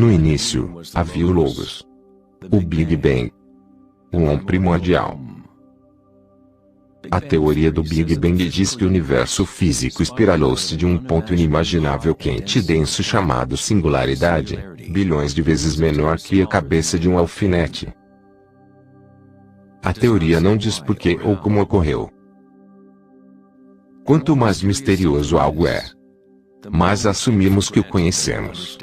No início, havia o Logos, o Big Bang, o On primordial. A teoria do Big Bang diz que o universo físico espiralou-se de um ponto inimaginável quente e denso chamado singularidade, bilhões de vezes menor que a cabeça de um alfinete. A teoria não diz por que ou como ocorreu. Quanto mais misterioso algo é, mais assumimos que o conhecemos.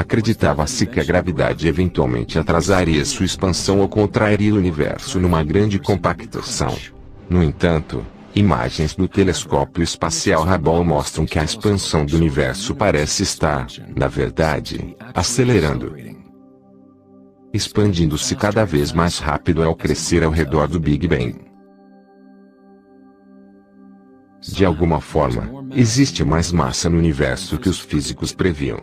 Acreditava-se que a gravidade eventualmente atrasaria sua expansão ou contrairia o universo numa grande compactação. No entanto, imagens do telescópio espacial Hubble mostram que a expansão do universo parece estar, na verdade, acelerando, expandindo-se cada vez mais rápido ao crescer ao redor do Big Bang. De alguma forma, existe mais massa no universo que os físicos previam.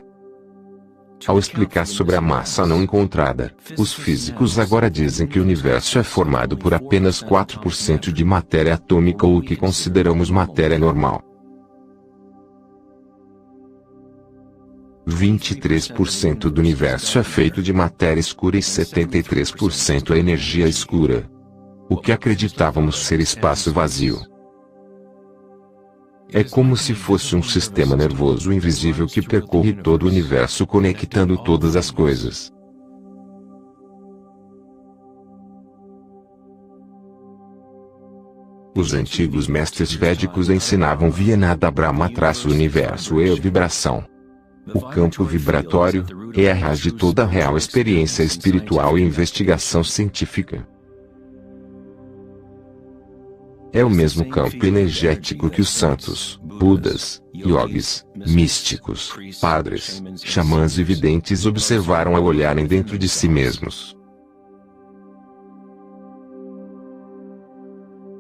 Ao explicar sobre a massa não encontrada, os físicos agora dizem que o universo é formado por apenas 4% de matéria atômica ou o que consideramos matéria normal. 23% do universo é feito de matéria escura e 73% é energia escura. O que acreditávamos ser espaço vazio. É como se fosse um sistema nervoso invisível que percorre todo o universo conectando todas as coisas. Os antigos mestres védicos ensinavam Vienada Brahma-universo e a vibração. O campo vibratório é a raiz de toda a real experiência espiritual e investigação científica. É o mesmo campo energético que os santos, Budas, yogis, místicos, padres, xamãs e videntes observaram ao olharem dentro de si mesmos.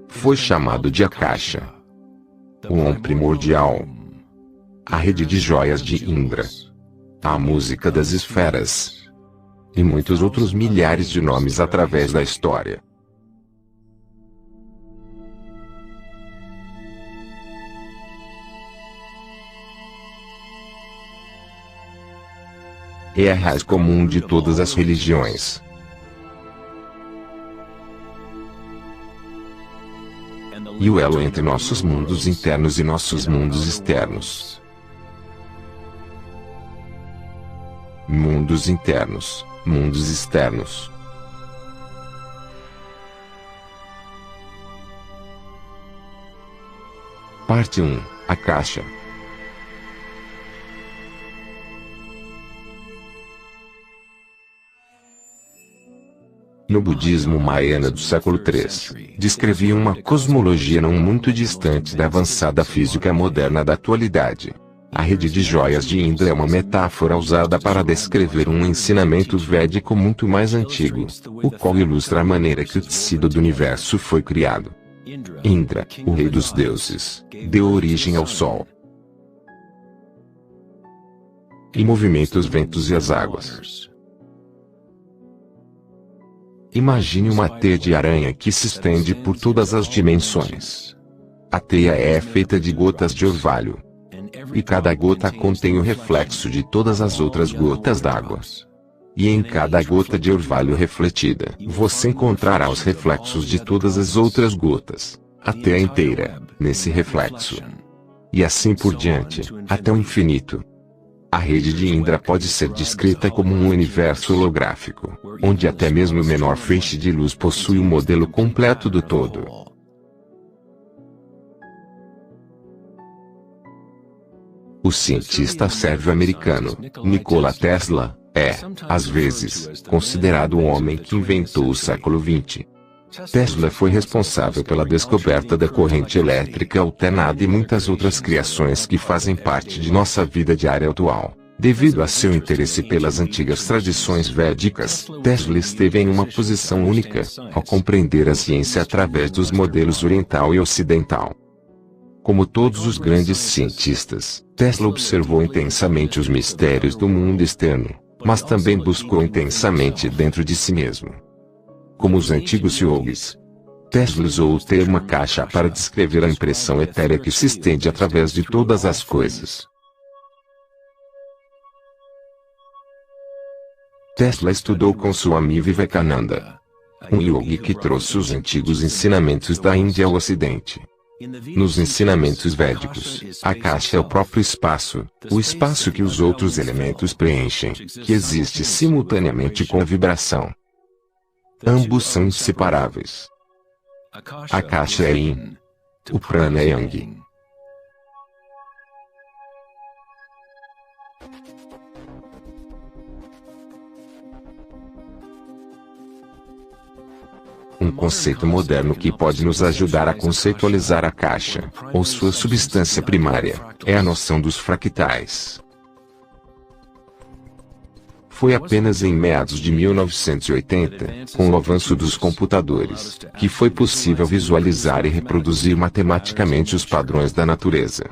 Foi chamado de Akasha, o On primordial, a rede de joias de Indra, a música das esferas, e muitos outros milhares de nomes através da história. É a raiz comum de todas as religiões. E o elo entre nossos mundos internos e nossos mundos externos. Mundos internos, mundos externos. Parte 1. Akasha. No budismo Mahayana do século III, descrevia uma cosmologia não muito distante da avançada física moderna da atualidade. A rede de joias de Indra é uma metáfora usada para descrever um ensinamento védico muito mais antigo, o qual ilustra a maneira que o tecido do universo foi criado. Indra, o rei dos deuses, deu origem ao Sol e movimenta os ventos e as águas. Imagine uma teia de aranha que se estende por todas as dimensões. A teia é feita de gotas de orvalho. E cada gota contém o reflexo de todas as outras gotas d'água. E em cada gota de orvalho refletida, você encontrará os reflexos de todas as outras gotas, a teia inteira, nesse reflexo. E assim por diante, até o infinito. A rede de Indra pode ser descrita como um universo holográfico, onde até mesmo o menor feixe de luz possui um modelo completo do todo. O cientista sérvio-americano, Nikola Tesla, é, às vezes, considerado o homem que inventou o século XX. Tesla foi responsável pela descoberta da corrente elétrica alternada e muitas outras criações que fazem parte de nossa vida diária atual. Devido a seu interesse pelas antigas tradições védicas, Tesla esteve em uma posição única, ao compreender a ciência através dos modelos oriental e ocidental. Como todos os grandes cientistas, Tesla observou intensamente os mistérios do mundo externo, mas também buscou intensamente dentro de si mesmo. como os antigos yogis. Tesla usou o termo caixa para descrever a impressão etérea que se estende através de todas as coisas. Tesla estudou com Swami Vivekananda, um yogi que trouxe os antigos ensinamentos da Índia ao Ocidente. Nos ensinamentos védicos, a caixa é o próprio espaço, o espaço que os outros elementos preenchem, que existe simultaneamente com a vibração. Ambos são inseparáveis. A caixa é Yin, o prana é Yang. Um conceito moderno que pode nos ajudar a conceitualizar a caixa, ou sua substância primária, é a noção dos fractais. Foi apenas em meados de 1980, com o avanço dos computadores, que foi possível visualizar e reproduzir matematicamente os padrões da natureza.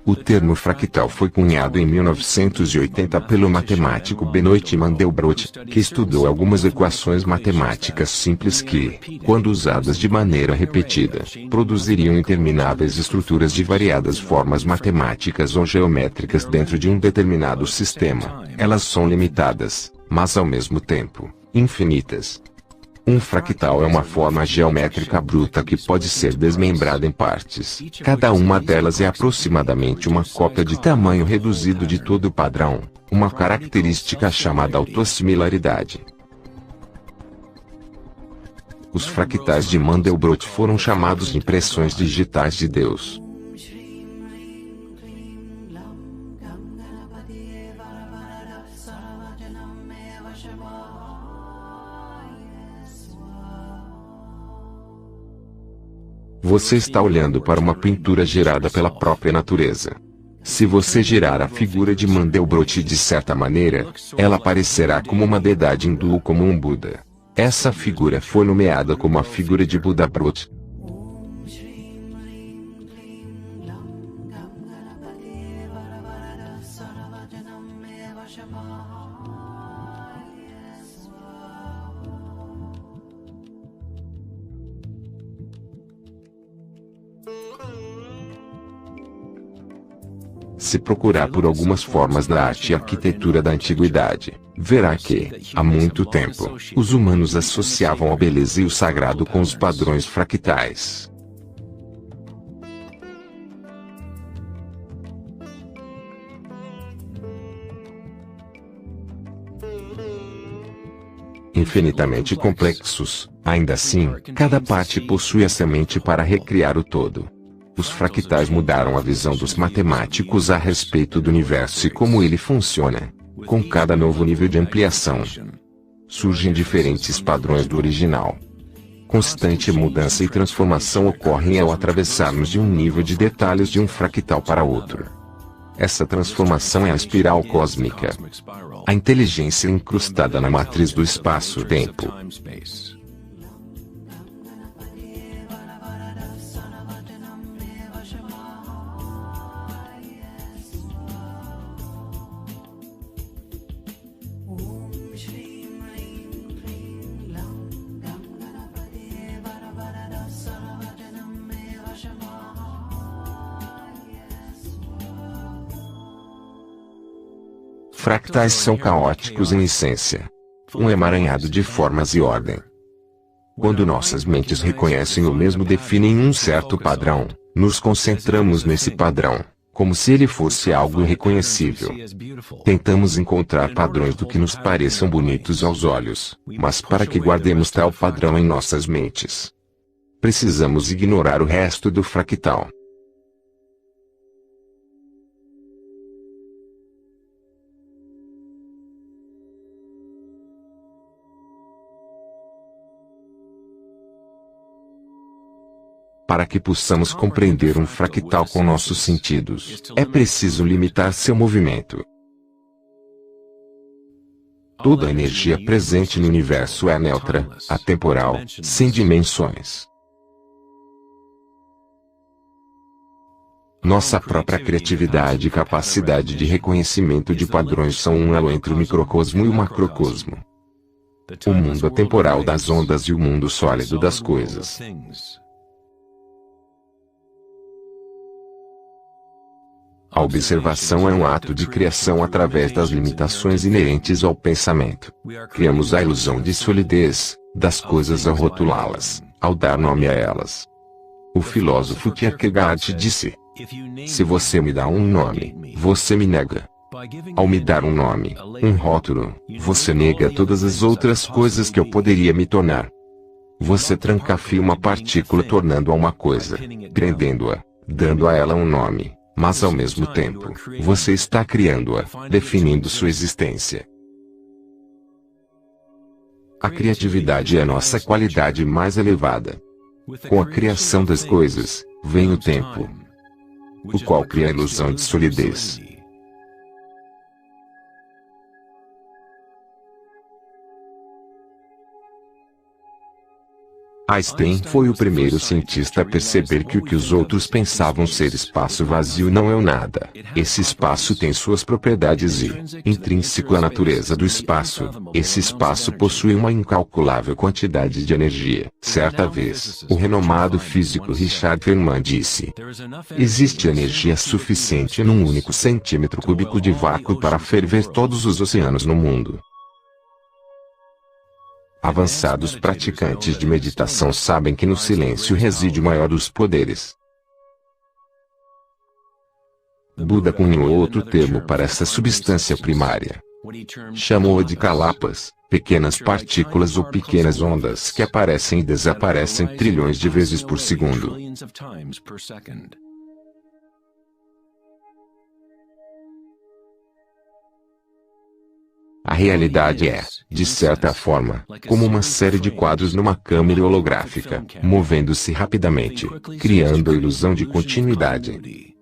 O termo fractal foi cunhado em 1980 pelo matemático Benoit Mandelbrot, que estudou algumas equações matemáticas simples que, quando usadas de maneira repetida, produziriam intermináveis estruturas de variadas formas matemáticas ou geométricas dentro de um determinado sistema. Elas são limitadas, mas ao mesmo tempo, infinitas. Um fractal é uma forma geométrica bruta que pode ser desmembrada em partes. Cada uma delas é aproximadamente uma cópia de tamanho reduzido de todo o padrão, uma característica chamada autossimilaridade. Os fractais de Mandelbrot foram chamados de impressões digitais de Deus. Você está olhando para uma pintura gerada pela própria natureza. Se você girar a figura de Mandelbrot de certa maneira, ela aparecerá como uma deidade hindu ou como um Buda. Essa figura foi nomeada como a figura de Buda Brot. Se procurar por algumas formas da arte e arquitetura da antiguidade, verá que, há muito tempo, os humanos associavam a beleza e o sagrado com os padrões fractais. Infinitamente complexos, ainda assim, cada parte possui a semente para recriar o todo. Os fractais mudaram a visão dos matemáticos a respeito do universo e como ele funciona. Com cada novo nível de ampliação, surgem diferentes padrões do original. Constante mudança e transformação ocorrem ao atravessarmos de um nível de detalhes de um fractal para outro. Essa transformação é a espiral cósmica, a inteligência incrustada na matriz do espaço-tempo. Fractais são caóticos em essência. Um emaranhado de formas e ordem. Quando nossas mentes reconhecem ou mesmo definem um certo padrão, nos concentramos nesse padrão, como se ele fosse algo irreconhecível. Tentamos encontrar padrões do que nos pareçam bonitos aos olhos, mas para que guardemos tal padrão em nossas mentes, precisamos ignorar o resto do fractal. Para que possamos compreender um fractal com nossos sentidos, é preciso limitar seu movimento. Toda a energia presente no universo é neutra, atemporal, sem dimensões. Nossa própria criatividade e capacidade de reconhecimento de padrões são um elo entre o microcosmo e o macrocosmo. o mundo atemporal das ondas e o mundo sólido das coisas. A observação é um ato de criação através das limitações inerentes ao pensamento. Criamos a ilusão de solidez das coisas ao rotulá-las, ao dar nome a elas. O filósofo Kierkegaard disse: se você me dá um nome, você me nega. Ao me dar um nome, um rótulo, você nega todas as outras coisas que eu poderia me tornar. Você trancafia uma partícula tornando-a uma coisa, prendendo-a, dando a ela um nome, mas ao mesmo tempo, você está criando-a, definindo sua existência. A criatividade é a nossa qualidade mais elevada. Com a criação das coisas, vem o tempo, o qual cria a ilusão de solidez. Einstein foi o primeiro cientista a perceber que o que os outros pensavam ser espaço vazio não é o nada. Esse espaço tem suas propriedades e, intrínseco à natureza do espaço, esse espaço possui uma incalculável quantidade de energia. Certa vez, o renomado físico Richard Feynman disse: existe energia suficiente num único centímetro cúbico de vácuo para ferver todos os oceanos no mundo. Avançados praticantes de meditação sabem que no silêncio reside o maior dos poderes. Buda cunhou outro termo para essa substância primária. Chamou-a de kalapas, pequenas partículas ou pequenas ondas que aparecem e desaparecem trilhões de vezes por segundo. A realidade é, de certa forma, como uma série de quadros numa câmera holográfica, movendo-se rapidamente, criando a ilusão de continuidade.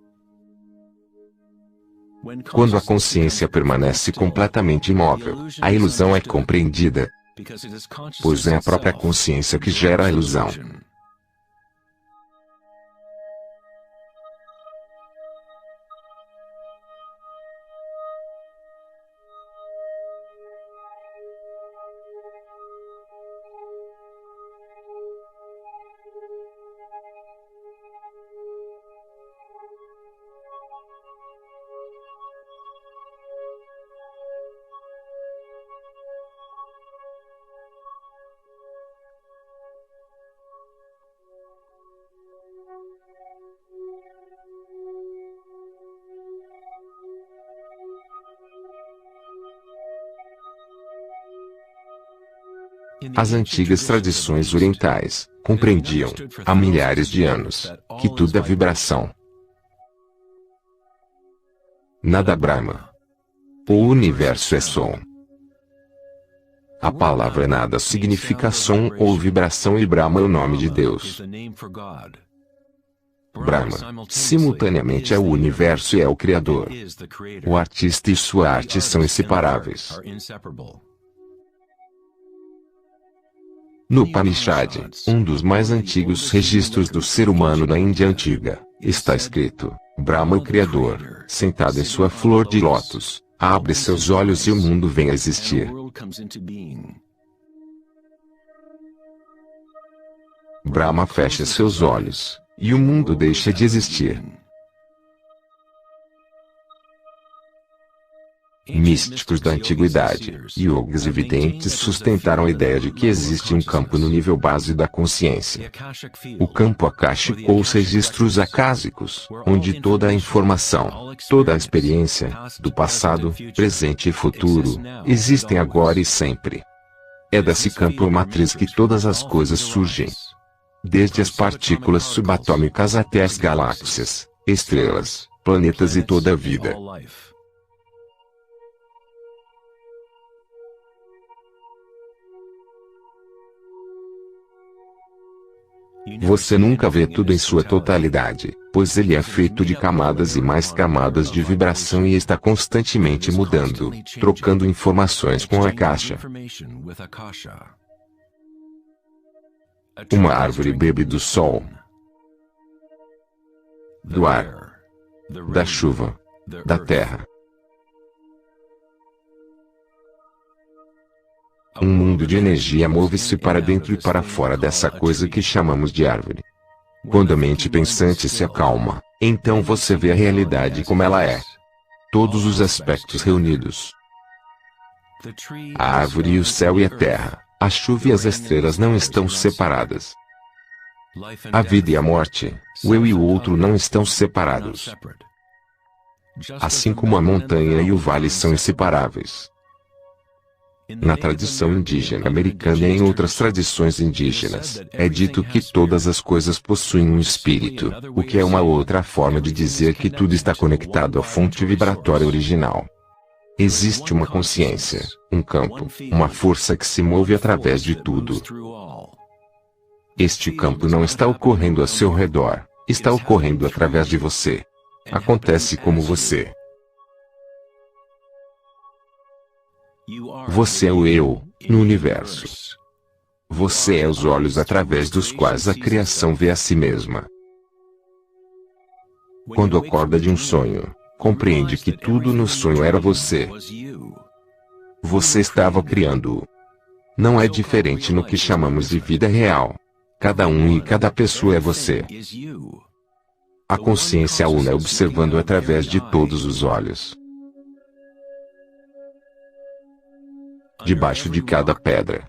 Quando a consciência permanece completamente imóvel, a ilusão é compreendida, pois é a própria consciência que gera a ilusão. As antigas tradições orientais compreendiam, há milhares de anos, que tudo é vibração. Nada Brahma. O universo é som. A palavra nada significa som ou vibração e Brahma é o nome de Deus. Brahma, simultaneamente é o universo e é o Criador. O artista e sua arte são inseparáveis. No Upanishad, um dos mais antigos registros do ser humano na Índia antiga, está escrito: Brahma o Criador, sentado em sua flor de lótus, abre seus olhos e o mundo vem a existir. Brahma fecha seus olhos, e o mundo deixa de existir. Místicos da antiguidade, yogis e videntes sustentaram a ideia de que existe um campo no nível base da consciência. O campo akáshico ou os registros acásicos, onde toda a informação, toda a experiência, do passado, presente e futuro, existem agora e sempre. É desse campo matriz que todas as coisas surgem. Desde as partículas subatômicas até as galáxias, estrelas, planetas e toda a vida. Você nunca vê tudo em sua totalidade, pois ele é feito de camadas e mais camadas de vibração e está constantemente mudando, trocando informações com a caixa. Uma árvore bebe do sol, do ar, da chuva, da terra. Um mundo de energia move-se para dentro e para fora dessa coisa que chamamos de árvore. Quando a mente pensante se acalma, então você vê a realidade como ela é. Todos os aspectos reunidos. A árvore e o céu e a terra, a chuva e as estrelas não estão separadas. A vida e a morte, o eu e o outro não estão separados. Assim como a montanha e o vale são inseparáveis. Na tradição indígena americana e em outras tradições indígenas, é dito que todas as coisas possuem um espírito, o que é uma outra forma de dizer que tudo está conectado à fonte vibratória original. Existe uma consciência, um campo, uma força que se move através de tudo. Este campo não está ocorrendo a seu redor, está ocorrendo através de você. Acontece como você. Você é o eu, no universo. Você é os olhos através dos quais a criação vê a si mesma. Quando acorda de um sonho, compreende que tudo no sonho era você. Você estava criando-o. Não é diferente no que chamamos de vida real. Cada um e cada pessoa é você. A consciência una observando através de todos os olhos. Debaixo de cada pedra.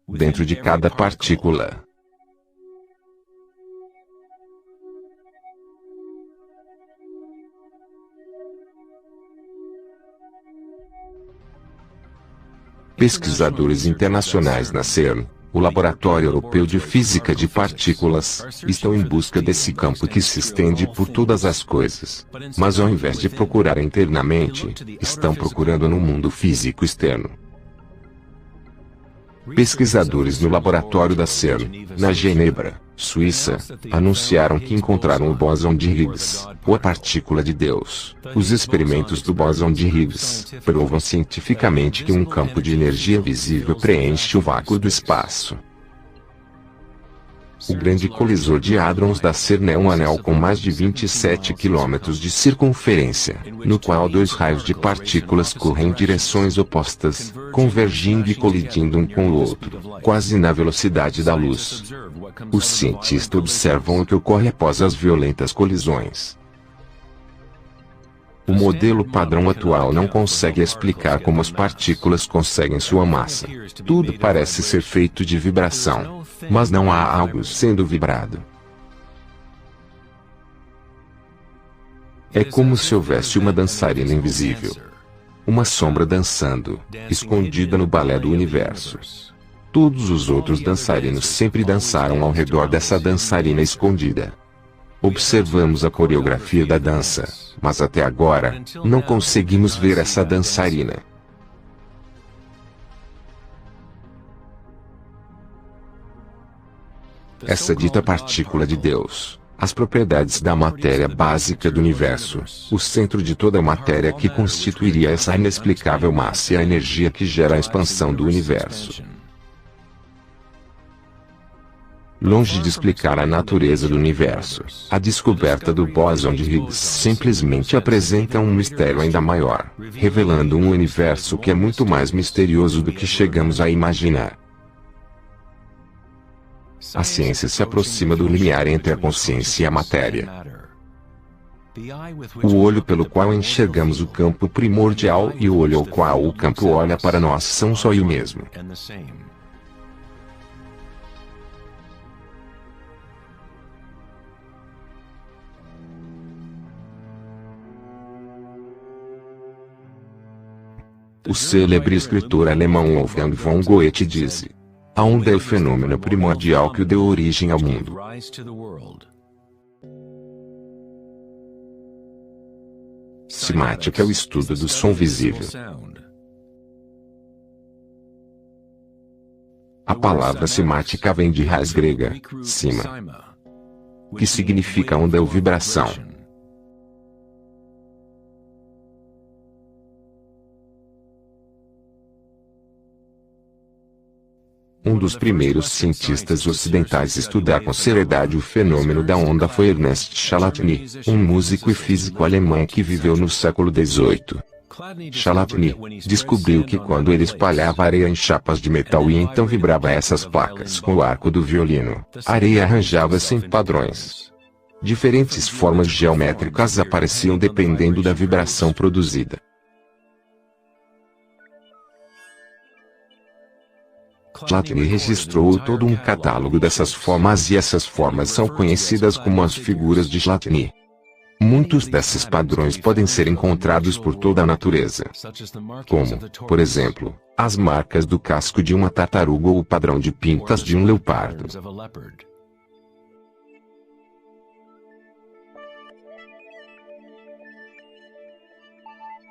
Dentro de cada partícula. Pesquisadores internacionais na CERN, o Laboratório Europeu de Física de Partículas, estão em busca desse campo que se estende por todas as coisas. Mas ao invés de procurar internamente, estão procurando no mundo físico externo. Pesquisadores no laboratório da CERN, na Genebra, Suíça, anunciaram que encontraram o bóson de Higgs, ou a partícula de Deus. Os experimentos do bóson de Higgs provam cientificamente que um campo de energia visível preenche o vácuo do espaço. O grande colisor de hadrons da CERN é um anel com mais de 27 quilômetros de circunferência, no qual dois raios de partículas correm em direções opostas, convergindo e colidindo um com o outro, quase na velocidade da luz. Os cientistas observam o que ocorre após as violentas colisões. O modelo padrão atual não consegue explicar como as partículas conseguem sua massa. Tudo parece ser feito de vibração, mas não há algo sendo vibrado. É como se houvesse uma dançarina invisível. Uma sombra dançando, escondida no balé do universo. Todos os outros dançarinos sempre dançaram ao redor dessa dançarina escondida. Observamos a coreografia da dança, mas até agora, não conseguimos ver essa dançarina. Essa dita partícula de Deus, as propriedades da matéria básica do universo, o centro de toda a matéria que constituiria essa inexplicável massa e a energia que gera a expansão do universo. Longe de explicar a natureza do universo, a descoberta do bóson de Higgs simplesmente apresenta um mistério ainda maior, revelando um universo que é muito mais misterioso do que chegamos a imaginar. A ciência se aproxima do limiar entre a consciência e a matéria. O olho pelo qual enxergamos o campo primordial e o olho ao qual o campo olha para nós são só o mesmo. O célebre escritor alemão Wolfgang von Goethe diz: a onda é o fenômeno primordial que deu origem ao mundo. Semática é o estudo do som visível. A palavra semática vem de raiz grega, cima, que significa onda ou vibração. Um dos primeiros cientistas ocidentais a estudar com seriedade o fenômeno da onda foi Ernest Chalatny, um músico e físico alemão que viveu no século XVIII. Chalatny descobriu que quando ele espalhava areia em chapas de metal e então vibrava essas placas com o arco do violino, a areia arranjava-se em padrões. Diferentes formas geométricas apareciam dependendo da vibração produzida. Chalatny registrou todo um catálogo dessas formas e essas formas são conhecidas como as figuras de Chalatny. Muitos desses padrões podem ser encontrados por toda a natureza, como, por exemplo, as marcas do casco de uma tartaruga ou o padrão de pintas de um leopardo.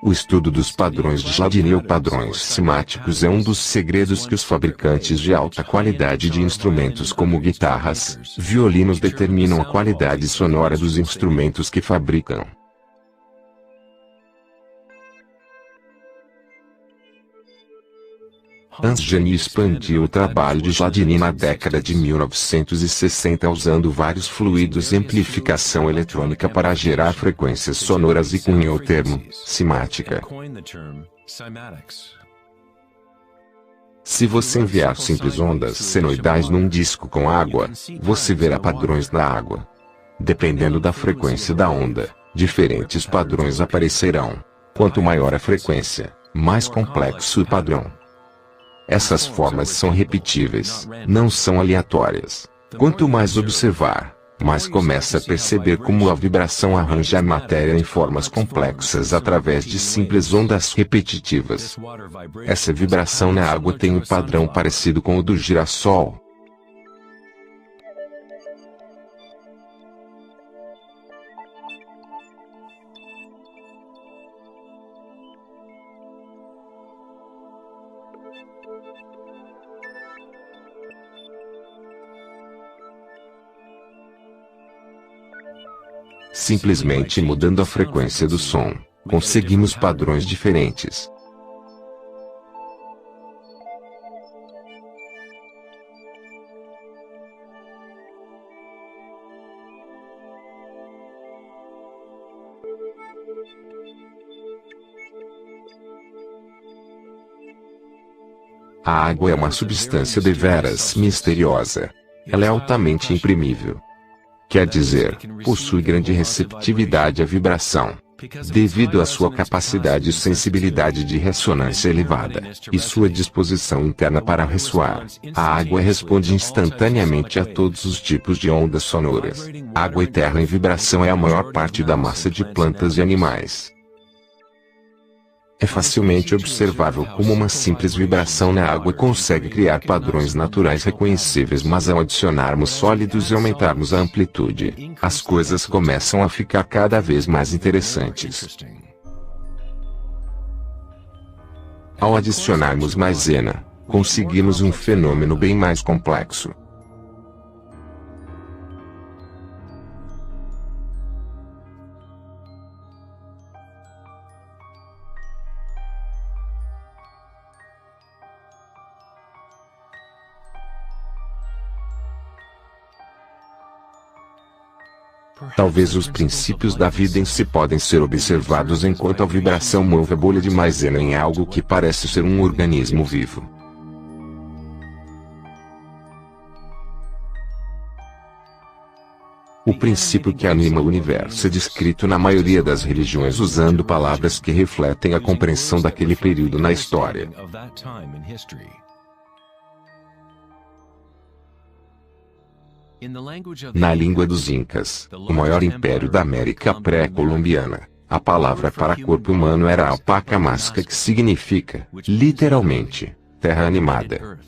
O estudo dos padrões de Chalatny ou padrões simáticos é um dos segredos que os fabricantes de alta qualidade de instrumentos como guitarras, violinos determinam a qualidade sonora dos instrumentos que fabricam. Hans Janny expandiu o trabalho de Chalatny na década de 1960 usando vários fluidos e amplificação eletrônica para gerar frequências sonoras e cunhou o termo cimática. Se você enviar simples ondas senoidais num disco com água, você verá padrões na água. Dependendo da frequência da onda, diferentes padrões aparecerão. Quanto maior a frequência, mais complexo o padrão. Essas formas são repetíveis, não são aleatórias. Quanto mais observar, mais começa a perceber como a vibração arranja a matéria em formas complexas através de simples ondas repetitivas. Essa vibração na água tem um padrão parecido com o do girassol. Simplesmente mudando a frequência do som, conseguimos padrões diferentes. A água é uma substância deveras misteriosa. Ela é altamente imprimível. Quer dizer, possui grande receptividade à vibração. Devido à sua capacidade e sensibilidade de ressonância elevada, e sua disposição interna para ressoar, a água responde instantaneamente a todos os tipos de ondas sonoras. Água e terra em vibração é a maior parte da massa de plantas e animais. É facilmente observável como uma simples vibração na água consegue criar padrões naturais reconhecíveis, mas ao adicionarmos sólidos e aumentarmos a amplitude, as coisas começam a ficar cada vez mais interessantes. Ao adicionarmos maisena, conseguimos um fenômeno bem mais complexo. Talvez os princípios da vida em si podem ser observados enquanto a vibração move a bolha de maisena em algo que parece ser um organismo vivo. O princípio que anima o universo é descrito na maioria das religiões usando palavras que refletem a compreensão daquele período na história. Na língua dos Incas, o maior império da América pré-colombiana, a palavra para corpo humano era alpacamasca, que significa, literalmente, terra animada.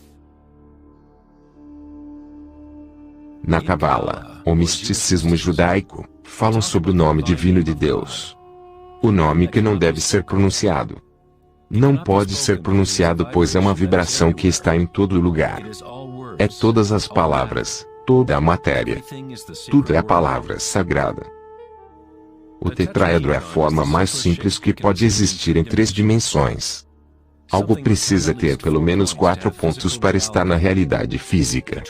Na Cabala, o misticismo judaico, falam sobre o nome divino de Deus. O nome que não deve ser pronunciado. Não pode ser pronunciado pois é uma vibração que está em todo lugar. É todas as palavras. Toda a matéria. Tudo é a palavra sagrada. O tetraedro é a forma mais simples que pode existir em 3 dimensões. Algo precisa ter pelo menos 4 pontos para estar na realidade física.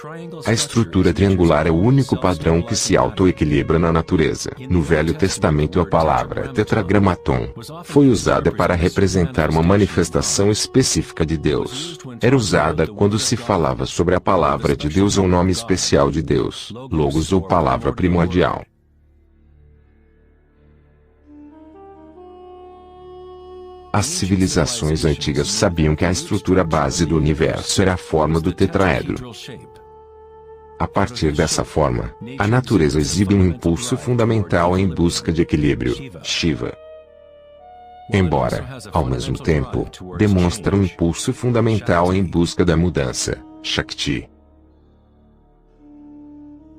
A estrutura triangular é o único padrão que se autoequilibra na natureza. No Velho Testamento, a palavra tetragramaton foi usada para representar uma manifestação específica de Deus. Era usada quando se falava sobre a palavra de Deus ou nome especial de Deus, logos ou palavra primordial. As civilizações antigas sabiam que a estrutura base do universo era a forma do tetraedro. A partir dessa forma, a natureza exibe um impulso fundamental em busca de equilíbrio, Shiva. Embora, ao mesmo tempo, demonstra um impulso fundamental em busca da mudança, Shakti.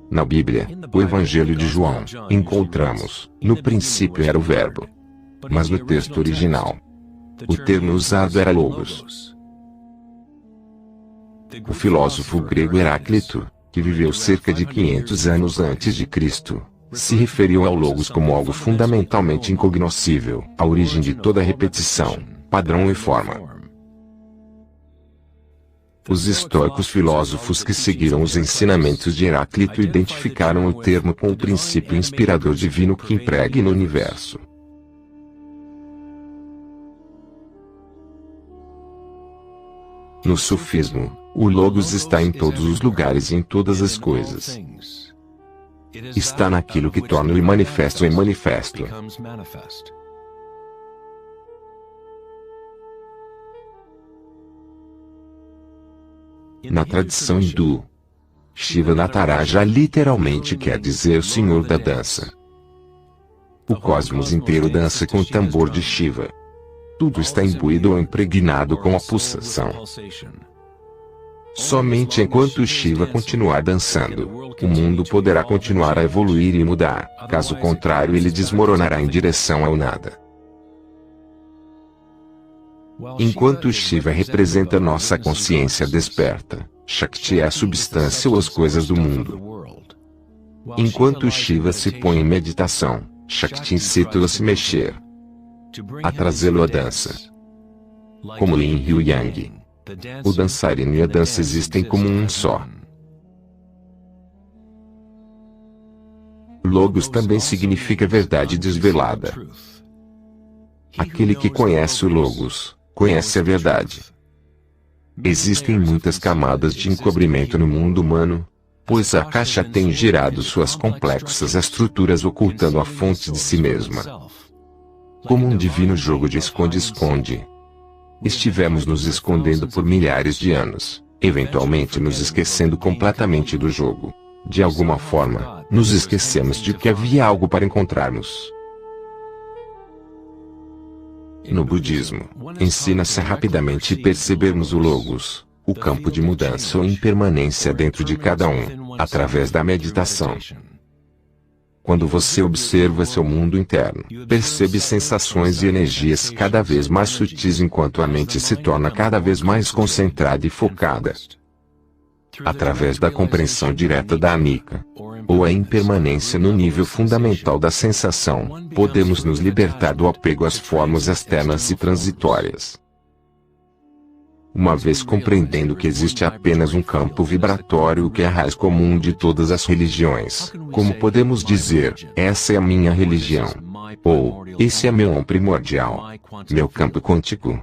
Na Bíblia, o Evangelho de João, encontramos, no princípio era o Verbo. Mas no texto original, o termo usado era logos. O filósofo grego Heráclito, que viveu cerca de 500 anos antes de Cristo, se referiu ao logos como algo fundamentalmente incognoscível, a origem de toda repetição, padrão e forma. Os estoicos filósofos que seguiram os ensinamentos de Heráclito identificaram o termo com o princípio inspirador divino que impregna o universo. No sufismo, o Logos está em todos os lugares e em todas as coisas. Está naquilo que torna o manifesto em manifesto. Na tradição hindu, Shiva Nataraja literalmente quer dizer Senhor da Dança. O cosmos inteiro dança com o tambor de Shiva. Tudo está imbuído ou impregnado com a pulsação. Somente enquanto Shiva continuar dançando, o mundo poderá continuar a evoluir e mudar, caso contrário ele desmoronará em direção ao nada. Enquanto Shiva representa nossa consciência desperta, Shakti é a substância ou as coisas do mundo. Enquanto Shiva se põe em meditação, Shakti incita-o a se mexer, a trazê-lo à dança. Como Yin e o Yang, o dançarino e a dança existem como um só. Logos também significa verdade desvelada. Aquele que conhece o Logos, conhece a verdade. Existem muitas camadas de encobrimento no mundo humano, pois a caixa tem gerado suas complexas estruturas ocultando a fonte de si mesma. Como um divino jogo de esconde-esconde. Estivemos nos escondendo por milhares de anos, eventualmente nos esquecendo completamente do jogo. De alguma forma, nos esquecemos de que havia algo para encontrarmos. No budismo, ensina-se a rapidamente percebermos o Logos, o campo de mudança ou impermanência dentro de cada um, através da meditação. Quando você observa seu mundo interno, percebe sensações e energias cada vez mais sutis enquanto a mente se torna cada vez mais concentrada e focada. Através da compreensão direta da anicca, ou a impermanência no nível fundamental da sensação, podemos nos libertar do apego às formas externas e transitórias. Uma vez compreendendo que existe apenas um campo vibratório que é a raiz comum de todas as religiões, como podemos dizer, essa é a minha religião? Ou, esse é meu primordial, meu campo quântico?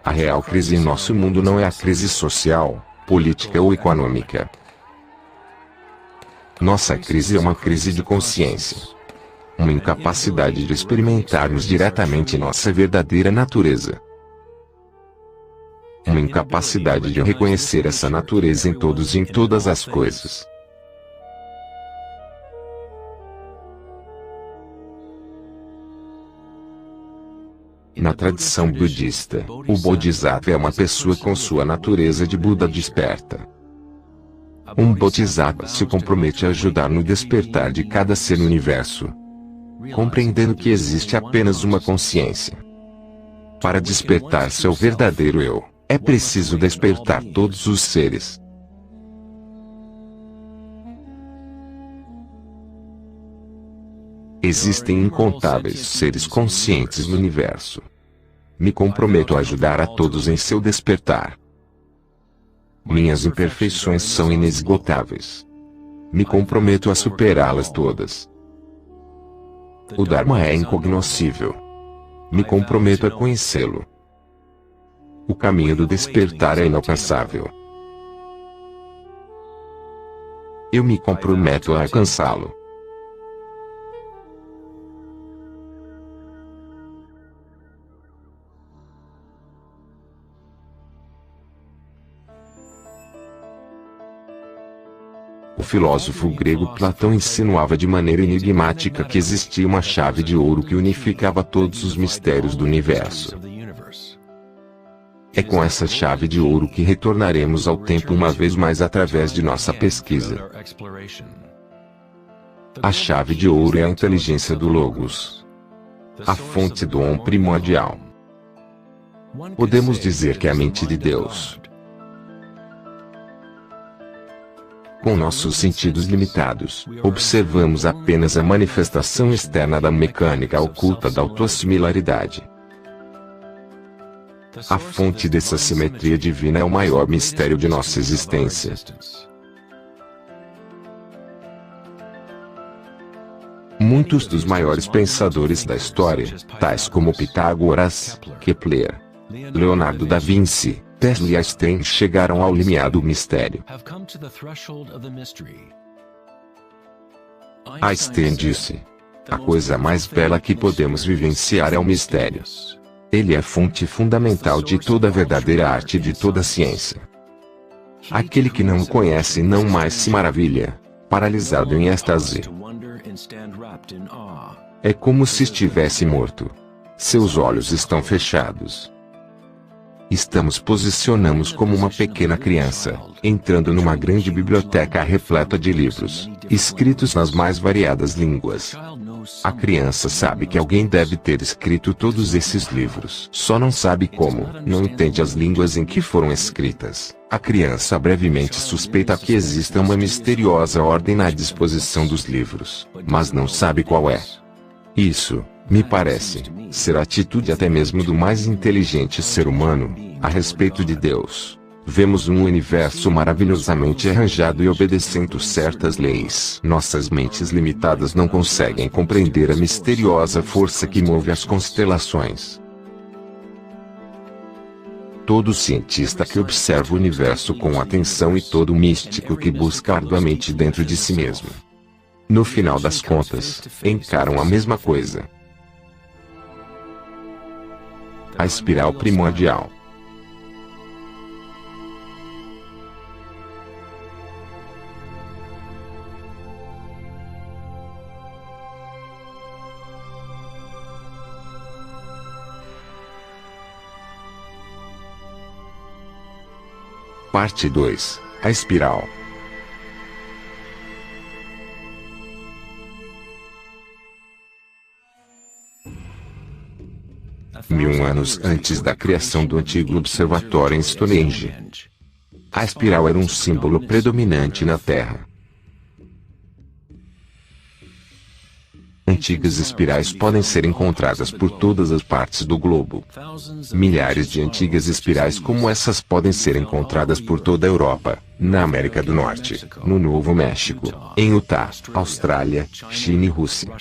A real crise em nosso mundo não é a crise social, política ou econômica. Nossa crise é uma crise de consciência. Uma incapacidade de experimentarmos diretamente nossa verdadeira natureza. Uma incapacidade de reconhecer essa natureza em todos e em todas as coisas. Na tradição budista, o Bodhisattva é uma pessoa com sua natureza de Buda desperta. Um Bodhisattva se compromete a ajudar no despertar de cada ser no universo, compreendendo que existe apenas uma consciência. Para despertar seu verdadeiro eu, é preciso despertar todos os seres. Existem incontáveis seres conscientes no universo. Me comprometo a ajudar a todos em seu despertar. Minhas imperfeições são inesgotáveis. Me comprometo a superá-las todas. O Dharma é incognoscível. Me comprometo a conhecê-lo. O caminho do despertar é inalcançável. Eu me comprometo a alcançá-lo. O filósofo grego Platão insinuava de maneira enigmática que existia uma chave de ouro que unificava todos os mistérios do universo. É com essa chave de ouro que retornaremos ao tempo uma vez mais através de nossa pesquisa. A chave de ouro é a inteligência do Logos, a fonte do Om primordial. Podemos dizer que é a mente de Deus. Com nossos sentidos limitados, observamos apenas a manifestação externa da mecânica oculta da autossimilaridade. A fonte dessa simetria divina é o maior mistério de nossa existência. Muitos dos maiores pensadores da história, tais como Pitágoras, Kepler, Leonardo da Vinci, Tesla e Einstein, chegaram ao limiar do mistério. Einstein disse: a coisa mais bela que podemos vivenciar é o mistério. Ele é fonte fundamental de toda a verdadeira arte e de toda a ciência. Aquele que não o conhece não mais se maravilha, paralisado em êxtase. É como se estivesse morto. Seus olhos estão fechados. Posicionamos como uma pequena criança, entrando numa grande biblioteca repleta de livros, escritos nas mais variadas línguas. A criança sabe que alguém deve ter escrito todos esses livros. Só não sabe como, não entende as línguas em que foram escritas. A criança brevemente suspeita que exista uma misteriosa ordem na disposição dos livros, mas não sabe qual é. Isso, me parece, ser a atitude até mesmo do mais inteligente ser humano, a respeito de Deus. Vemos um universo maravilhosamente arranjado e obedecendo certas leis. Nossas mentes limitadas não conseguem compreender a misteriosa força que move as constelações. Todo cientista que observa o universo com atenção e todo místico que busca arduamente dentro de si mesmo, no final das contas, encaram a mesma coisa. A espiral primordial. Parte 2. A espiral. Mil anos antes da criação do antigo observatório em Stonehenge, a espiral era um símbolo predominante na Terra. Antigas espirais podem ser encontradas por todas as partes do globo. Milhares de antigas espirais como essas podem ser encontradas por toda a Europa, na América do Norte, no Novo México, em Utah, Austrália, China e Rússia.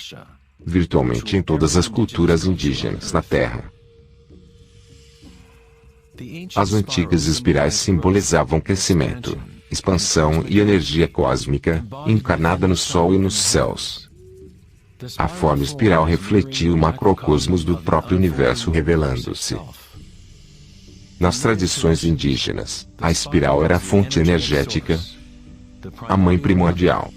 Virtualmente em todas as culturas indígenas na Terra. As antigas espirais simbolizavam crescimento, expansão e energia cósmica, encarnada no Sol e nos céus. A forma espiral refletia o macrocosmos do próprio universo revelando-se. Nas tradições indígenas, a espiral era a fonte energética, a mãe primordial.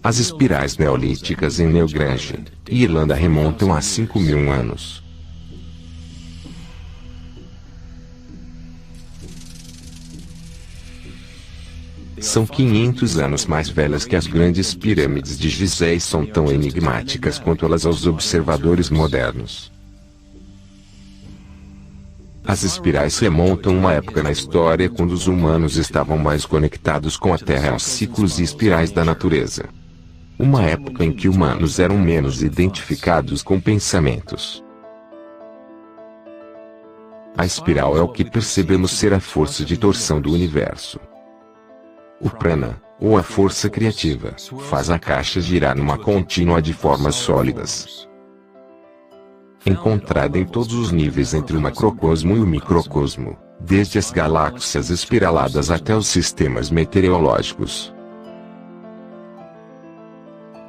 As espirais neolíticas em Newgrange, Irlanda remontam a 5.000 anos. São 500 anos mais velhas que as grandes pirâmides de Gizé e são tão enigmáticas quanto elas aos observadores modernos. As espirais remontam uma época na história quando os humanos estavam mais conectados com a Terra e aos ciclos e espirais da natureza. Uma época em que humanos eram menos identificados com pensamentos. A espiral é o que percebemos ser a força de torção do universo. O prana, ou a força criativa, faz a caixa girar numa contínua de formas sólidas. Encontrada em todos os níveis entre o macrocosmo e o microcosmo, desde as galáxias espiraladas até os sistemas meteorológicos.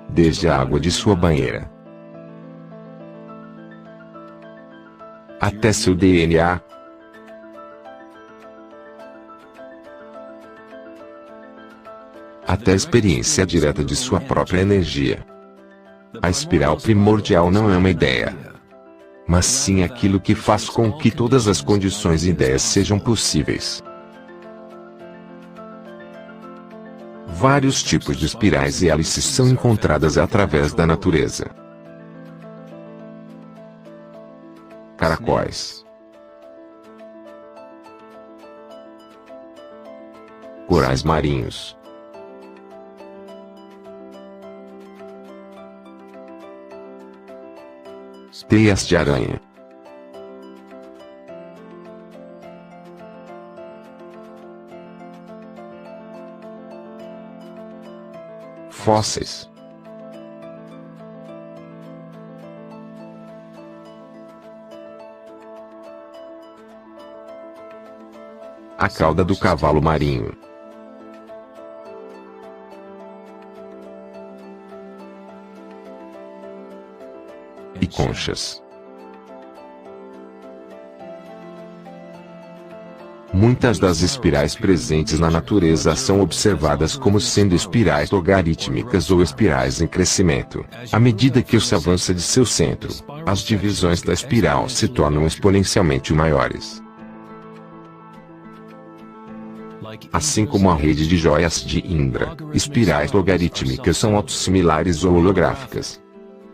Desde a água de sua banheira até seu DNA. Até a experiência direta de sua própria energia. A espiral primordial não é uma ideia, mas sim aquilo que faz com que todas as condições e ideias sejam possíveis. Vários tipos de espirais e hélices são encontradas através da natureza. Caracóis, corais marinhos, teias de aranha, fósseis, a cauda do cavalo marinho, e conchas. Muitas das espirais presentes na natureza são observadas como sendo espirais logarítmicas ou espirais em crescimento. À medida que se avança de seu centro, as divisões da espiral se tornam exponencialmente maiores. Assim como a rede de joias de Indra, espirais logarítmicas são autossimilares ou holográficas,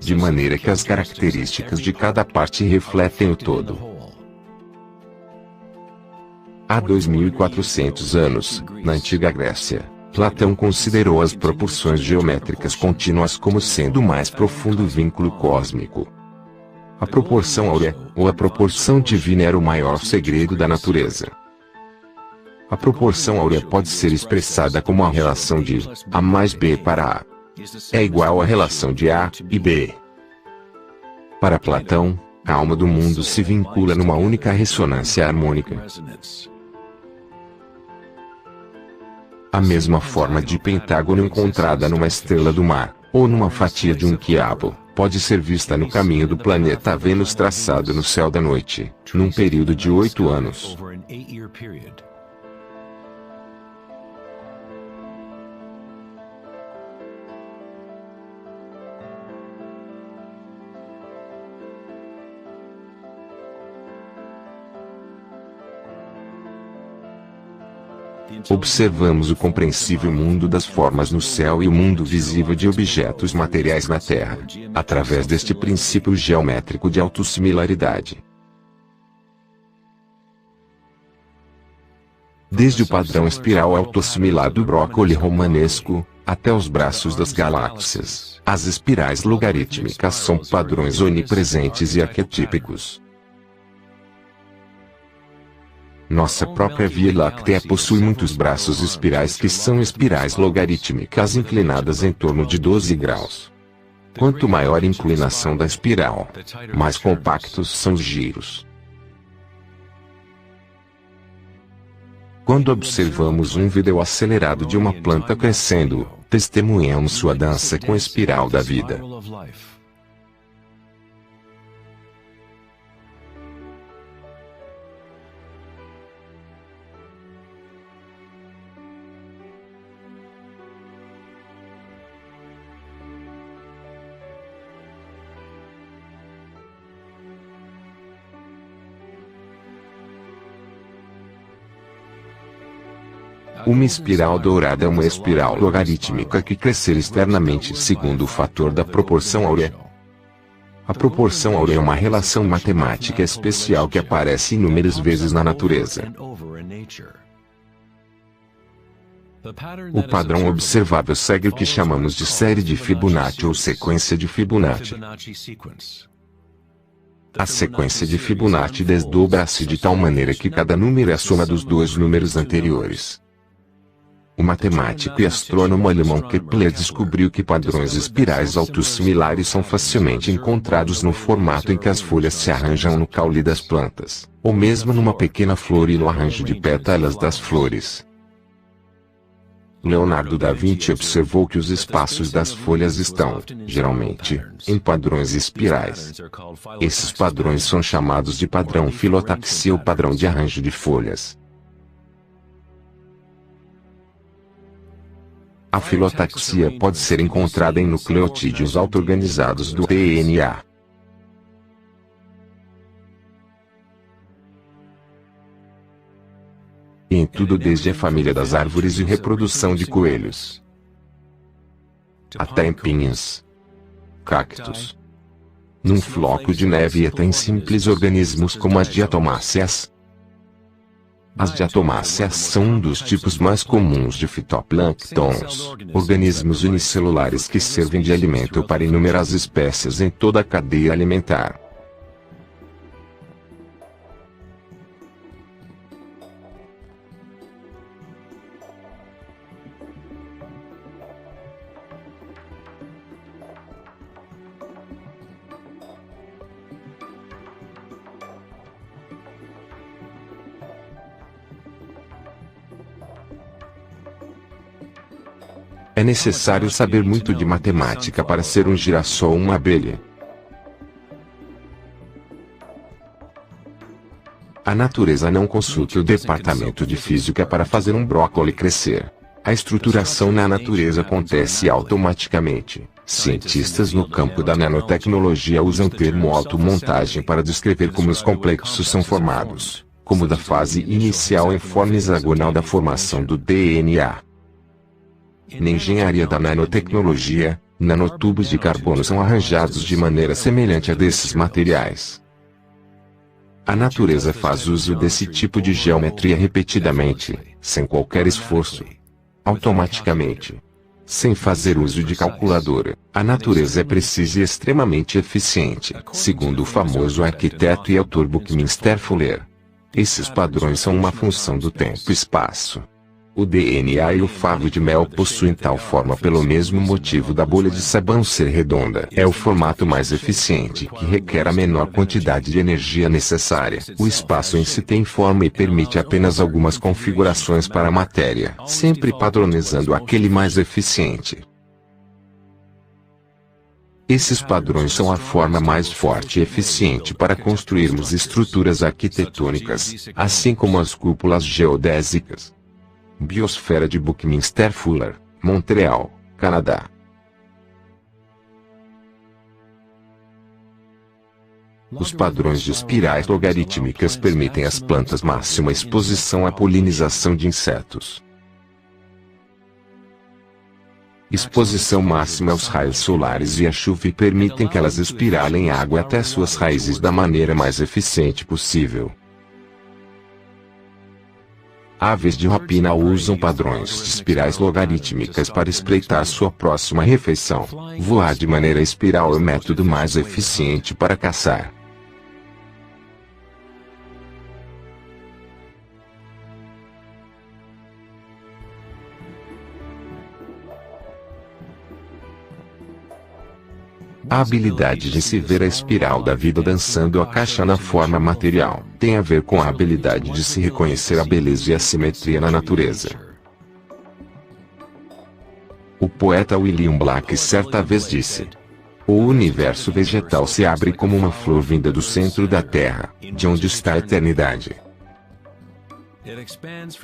de maneira que as características de cada parte refletem o todo. Há 2400 anos, na antiga Grécia, Platão considerou as proporções geométricas contínuas como sendo o mais profundo vínculo cósmico. A proporção áurea, ou a proporção divina, era o maior segredo da natureza. A proporção áurea pode ser expressada como a relação de A mais B para A é igual à relação de A e B. Para Platão, a alma do mundo se vincula numa única ressonância harmônica. A mesma forma de pentágono encontrada numa estrela do mar, ou numa fatia de um quiabo, pode ser vista no caminho do planeta Vênus traçado no céu da noite, num período de 8 anos. Observamos o compreensível mundo das formas no céu e o mundo visível de objetos materiais na Terra, através deste princípio geométrico de autossimilaridade. Desde o padrão espiral autossimilar do brócoli romanesco, até os braços das galáxias, as espirais logarítmicas são padrões onipresentes e arquetípicos. Nossa própria Via Láctea possui muitos braços espirais que são espirais logarítmicas inclinadas em torno de 12 graus. Quanto maior a inclinação da espiral, mais compactos são os giros. Quando observamos um vídeo acelerado de uma planta crescendo, testemunhamos sua dança com a espiral da vida. Uma espiral dourada é uma espiral logarítmica que crescer externamente segundo o fator da proporção áurea. A proporção áurea é uma relação matemática especial que aparece inúmeras vezes na natureza. O padrão observável segue o que chamamos de série de Fibonacci ou sequência de Fibonacci. A sequência de Fibonacci desdobra-se de tal maneira que cada número é a soma dos dois números anteriores. O matemático e astrônomo alemão Kepler descobriu que padrões espirais altos similares são facilmente encontrados no formato em que as folhas se arranjam no caule das plantas, ou mesmo numa pequena flor e no arranjo de pétalas das flores. Leonardo da Vinci observou que os espaços das folhas estão, geralmente, em padrões espirais. Esses padrões são chamados de padrão filotaxia ou padrão de arranjo de folhas. A filotaxia pode ser encontrada em nucleotídeos auto-organizados do DNA. E em tudo desde a família das árvores e reprodução de coelhos, até em pinhas, cactos, num floco de neve e até em simples organismos como as diatomáceas. As diatomáceas são um dos tipos mais comuns de fitoplânctons, organismos unicelulares que servem de alimento para inúmeras espécies em toda a cadeia alimentar. É necessário saber muito de matemática para ser um girassol ou uma abelha. A natureza não consulta o departamento de física para fazer um brócoli crescer. A estruturação na natureza acontece automaticamente. Cientistas no campo da nanotecnologia usam o termo automontagem para descrever como os complexos são formados, como da fase inicial em forma hexagonal da formação do DNA. Na engenharia da nanotecnologia, nanotubos de carbono são arranjados de maneira semelhante a desses materiais. A natureza faz uso desse tipo de geometria repetidamente, sem qualquer esforço. Automaticamente. Sem fazer uso de calculadora. A natureza é precisa e extremamente eficiente, segundo o famoso arquiteto e autor Buckminster Fuller. Esses padrões são uma função do tempo e espaço. O DNA e o favo de mel possuem tal forma pelo mesmo motivo da bolha de sabão ser redonda. É o formato mais eficiente que requer a menor quantidade de energia necessária. O espaço em si tem forma e permite apenas algumas configurações para a matéria, sempre padronizando aquele mais eficiente. Esses padrões são a forma mais forte e eficiente para construirmos estruturas arquitetônicas, assim como as cúpulas geodésicas. Biosfera de Buckminster Fuller, Montreal, Canadá. Os padrões de espirais logarítmicas permitem às plantas máxima exposição à polinização de insetos. Exposição máxima aos raios solares e à chuva e permitem que elas espiralem água até suas raízes da maneira mais eficiente possível. Aves de rapina usam padrões de espirais logarítmicas para espreitar sua próxima refeição. Voar de maneira espiral é o método mais eficiente para caçar. A habilidade de se ver a espiral da vida dançando a caixa na forma material tem a ver com a habilidade de se reconhecer a beleza e a simetria na natureza. O poeta William Blake certa vez disse: "O universo vegetal se abre como uma flor vinda do centro da Terra, de onde está a eternidade.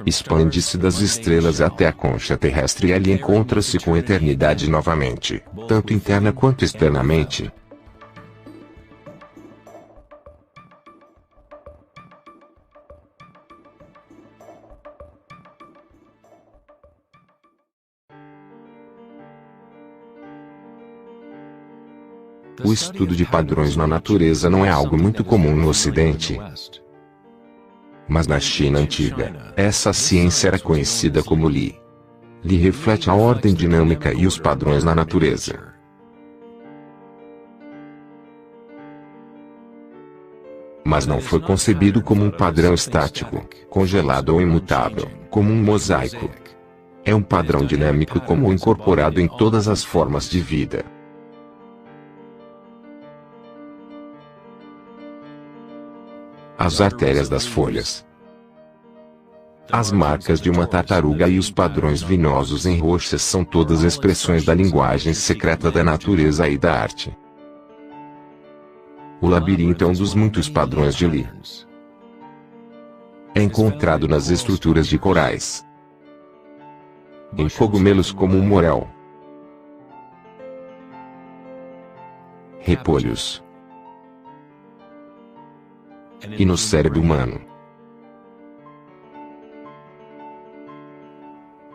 Expande-se das estrelas até a concha terrestre e ali encontra-se com a eternidade novamente, tanto interna quanto externamente." O estudo de padrões na natureza não é algo muito comum no Ocidente. Mas na China antiga, essa ciência era conhecida como Li. Li reflete a ordem dinâmica e os padrões na natureza. Mas não foi concebido como um padrão estático, congelado ou imutável, como um mosaico. É um padrão dinâmico comum incorporado em todas as formas de vida. As artérias das folhas, as marcas de uma tartaruga e os padrões vinosos em rochas são todas expressões da linguagem secreta da natureza e da arte. O labirinto é um dos muitos padrões de Li. É encontrado nas estruturas de corais, em cogumelos como o morel, repolhos e no cérebro humano.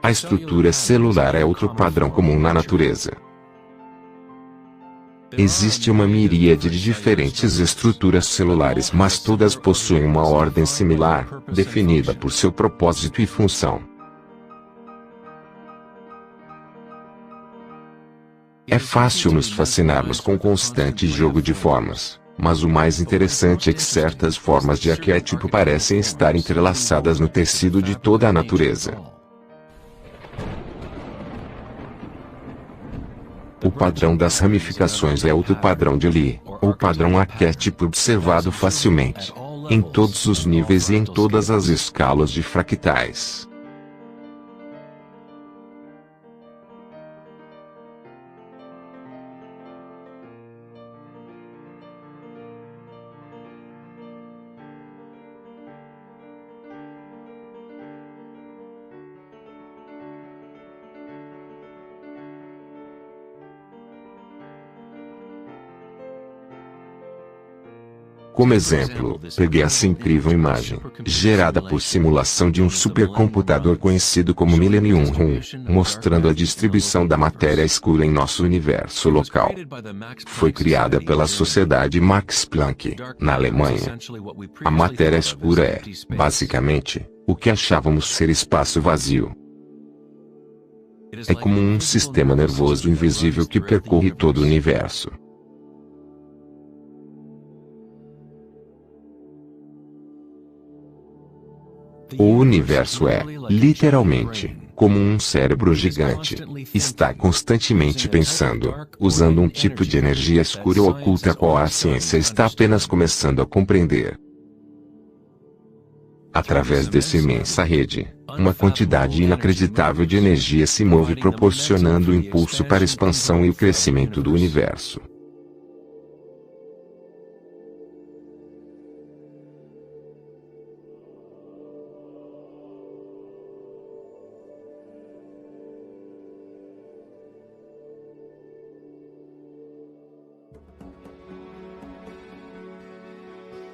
A estrutura celular é outro padrão comum na natureza. Existe uma miríade de diferentes estruturas celulares, mas todas possuem uma ordem similar, definida por seu propósito e função. É fácil nos fascinarmos com o constante jogo de formas, mas o mais interessante é que certas formas de arquétipo parecem estar entrelaçadas no tecido de toda a natureza. O padrão das ramificações é outro padrão de Li, ou padrão arquétipo observado facilmente, em todos os níveis e em todas as escalas de fractais. Como exemplo, peguei essa incrível imagem, gerada por simulação de um supercomputador conhecido como Millennium Room, mostrando a distribuição da matéria escura em nosso universo local. Foi criada pela Sociedade Max Planck, na Alemanha. A matéria escura é, basicamente, o que achávamos ser espaço vazio. É como um sistema nervoso invisível que percorre todo o universo. O universo é, literalmente, como um cérebro gigante. Está constantemente pensando, usando um tipo de energia escura ou oculta a qual a ciência está apenas começando a compreender. Através dessa imensa rede, uma quantidade inacreditável de energia se move proporcionando o impulso para a expansão e o crescimento do universo.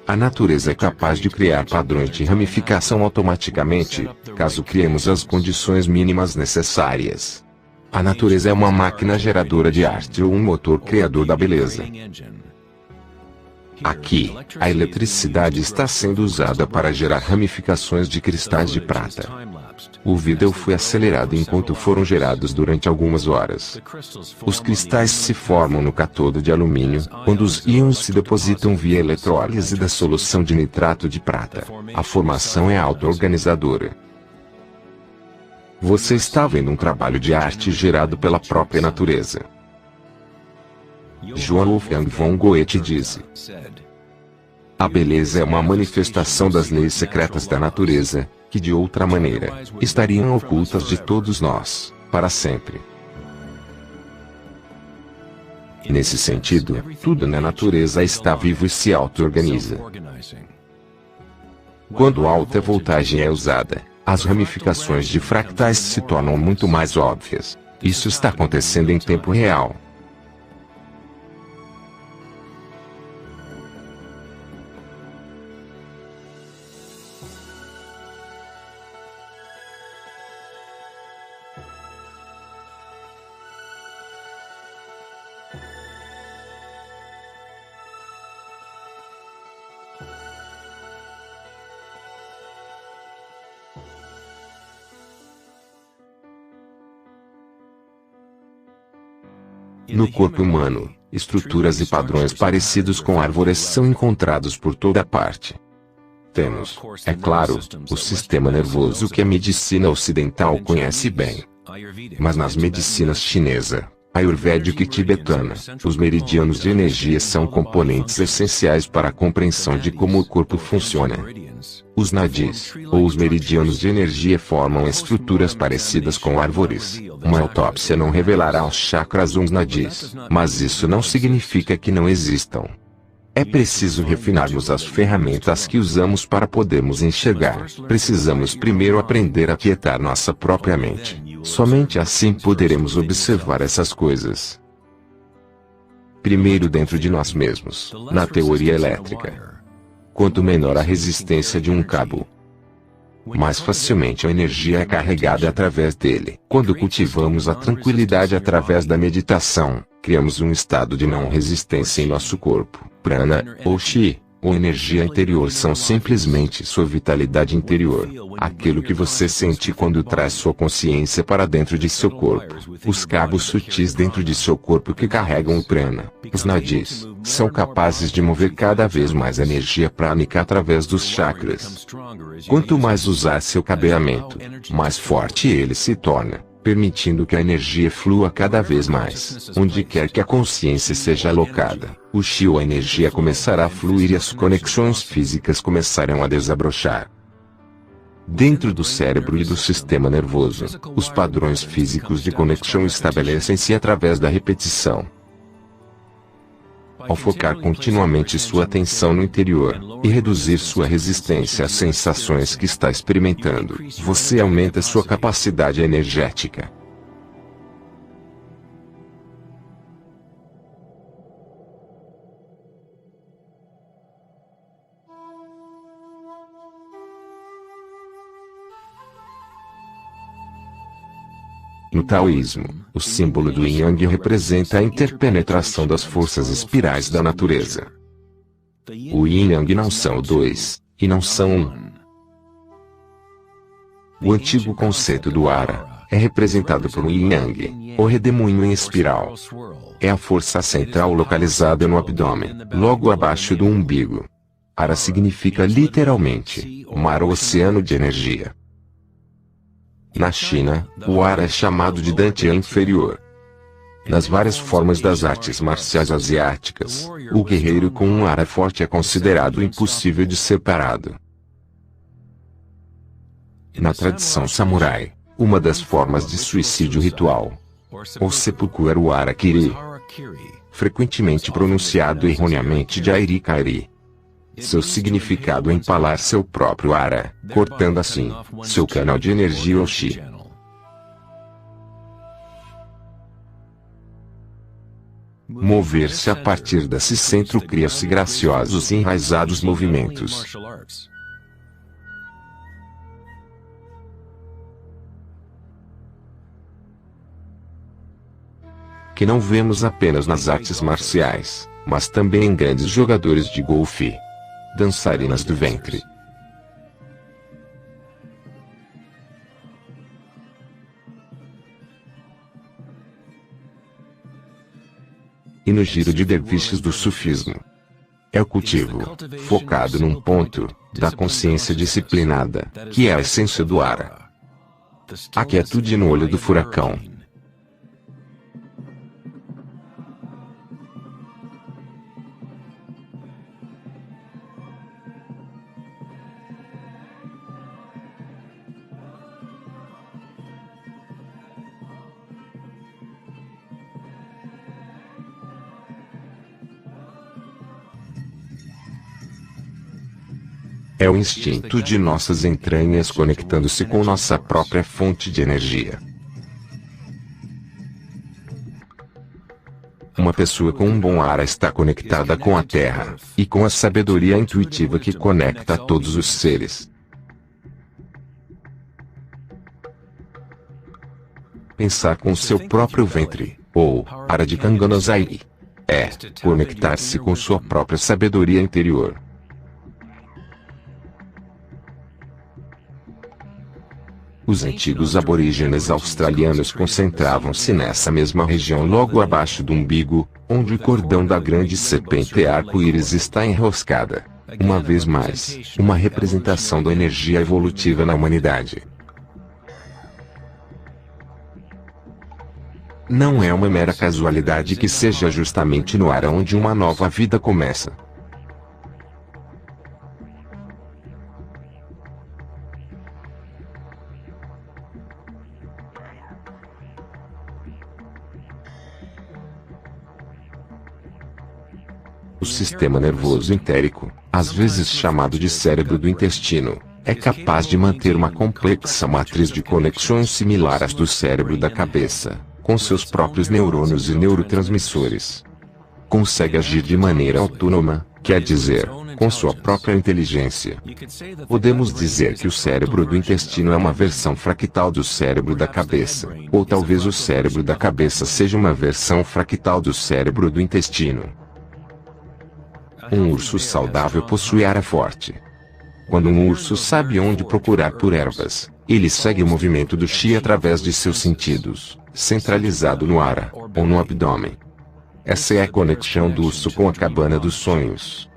A natureza é capaz de criar padrões de ramificação automaticamente, caso criemos as condições mínimas necessárias. A natureza é uma máquina geradora de arte ou um motor criador da beleza. Aqui, a eletricidade está sendo usada para gerar ramificações de cristais de prata. O vídeo foi acelerado enquanto foram gerados durante algumas horas. Os cristais se formam no cátodo de alumínio, quando os íons se depositam via eletrólise da solução de nitrato de prata. A formação é auto-organizadora. Você está vendo um trabalho de arte gerado pela própria natureza. Johann Wolfgang von Goethe disse: a beleza é uma manifestação das leis secretas da natureza, que de outra maneira, estariam ocultas de todos nós, para sempre. Nesse sentido, tudo na natureza está vivo e se auto-organiza. Quando alta voltagem é usada, as ramificações de fractais se tornam muito mais óbvias. Isso está acontecendo em tempo real. No corpo humano, estruturas e padrões parecidos com árvores são encontrados por toda parte. Temos, é claro, o sistema nervoso que a medicina ocidental conhece bem. Mas nas medicinas chinesa, ayurvédica e tibetana, os meridianos de energia são componentes essenciais para a compreensão de como o corpo funciona. Os nadis, ou os meridianos de energia, formam estruturas parecidas com árvores. Uma autópsia não revelará os chakras ou os nadis, mas isso não significa que não existam. É preciso refinarmos as ferramentas que usamos para podermos enxergar. Precisamos primeiro aprender a aquietar nossa própria mente. Somente assim poderemos observar essas coisas. Primeiro dentro de nós mesmos, na teoria elétrica. Quanto menor a resistência de um cabo, mais facilmente a energia é carregada através dele. Quando cultivamos a tranquilidade através da meditação, criamos um estado de não resistência em nosso corpo. Prana, ou Chi, ou energia interior são simplesmente sua vitalidade interior. Aquilo que você sente quando traz sua consciência para dentro de seu corpo. Os cabos sutis dentro de seu corpo que carregam o prana, os nadis, são capazes de mover cada vez mais energia prânica através dos chakras. Quanto mais usar seu cabeamento, mais forte ele se torna, permitindo que a energia flua cada vez mais. Onde quer que a consciência seja alocada, o chi ou a energia começará a fluir e as conexões físicas começarão a desabrochar. Dentro do cérebro e do sistema nervoso, os padrões físicos de conexão estabelecem-se através da repetição. Ao focar continuamente sua atenção no interior, e reduzir sua resistência às sensações que está experimentando, você aumenta sua capacidade energética. No taoísmo, o símbolo do Yin Yang representa a interpenetração das forças espirais da natureza. O Yin e Yang não são dois, e não são um. O antigo conceito do Ara é representado por um Yin Yang, o redemoinho em espiral. É a força central localizada no abdômen, logo abaixo do umbigo. Ara significa literalmente, mar ou oceano de energia. Na China, o Ara é chamado de Dantian inferior. Nas várias formas das artes marciais asiáticas, o guerreiro com um Ara forte é considerado impossível de ser parado. Na tradição samurai, uma das formas de suicídio ritual, ou seppuku, era o Harakiri, frequentemente pronunciado erroneamente de Airi-Kairi. Seu significado é empalar seu próprio Ara, cortando assim seu canal de energia ou Chi. Mover-se a partir desse centro cria-se graciosos e enraizados movimentos. Que não vemos apenas nas artes marciais, mas também em grandes jogadores de golfe. Dançarinas do ventre. E no giro de derviches do sufismo. É o cultivo, focado num ponto, da consciência disciplinada, que é a essência do Ara. A quietude no olho do furacão. É o instinto de nossas entranhas conectando-se com nossa própria fonte de energia. Uma pessoa com um bom Ara está conectada com a Terra, e com a sabedoria intuitiva que conecta a todos os seres. Pensar com seu próprio ventre, ou Ara de Kanganozai, é conectar-se com sua própria sabedoria interior. Os antigos aborígenes australianos concentravam-se nessa mesma região logo abaixo do umbigo, onde o cordão da grande serpente arco-íris está enroscada. Uma vez mais, uma representação da energia evolutiva na humanidade. Não é uma mera casualidade que seja justamente no ar onde uma nova vida começa. O sistema nervoso entérico, às vezes chamado de cérebro do intestino, é capaz de manter uma complexa matriz de conexões similar às do cérebro da cabeça, com seus próprios neurônios e neurotransmissores. Consegue agir de maneira autônoma, quer dizer, com sua própria inteligência. Podemos dizer que o cérebro do intestino é uma versão fractal do cérebro da cabeça, ou talvez o cérebro da cabeça seja uma versão fractal do cérebro do intestino. Um urso saudável possui ara forte. Quando um urso sabe onde procurar por ervas, ele segue o movimento do chi através de seus sentidos, centralizado no ara, ou no abdômen. Essa é a conexão do urso com a cabana dos sonhos.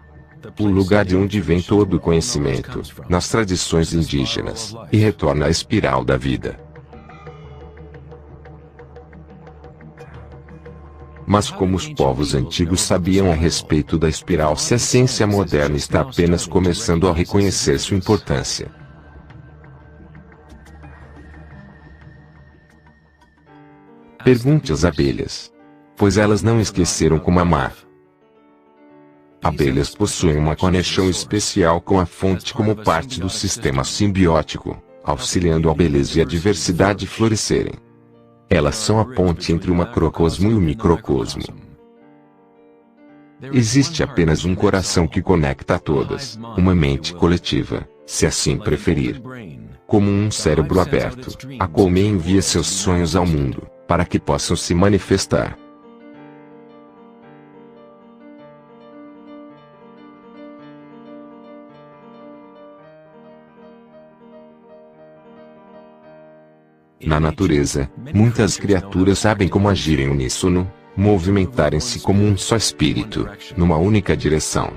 O lugar de onde vem todo o conhecimento, nas tradições indígenas, e retorna à espiral da vida. Mas como os povos antigos sabiam a respeito da espiral se a ciência moderna está apenas começando a reconhecer sua importância? Pergunte às abelhas. Pois elas não esqueceram como amar. Abelhas possuem uma conexão especial com a fonte como parte do sistema simbiótico, auxiliando a beleza e a diversidade florescerem. Elas são a ponte entre o macrocosmo e o microcosmo. Existe apenas um coração que conecta a todas, uma mente coletiva, se assim preferir. Como um cérebro aberto, a colmeia envia seus sonhos ao mundo, para que possam se manifestar. Na natureza, muitas criaturas sabem como agir em uníssono, movimentarem-se como um só espírito, numa única direção.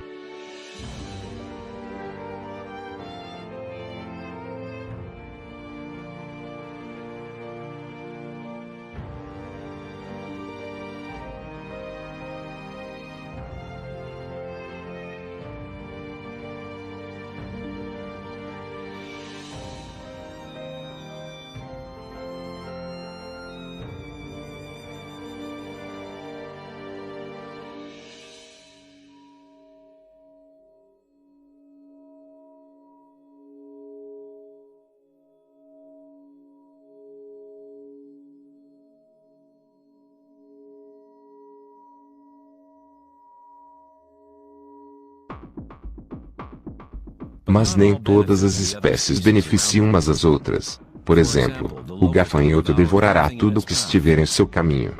Mas nem todas as espécies beneficiam umas às outras. Por exemplo, o gafanhoto devorará tudo que estiver em seu caminho.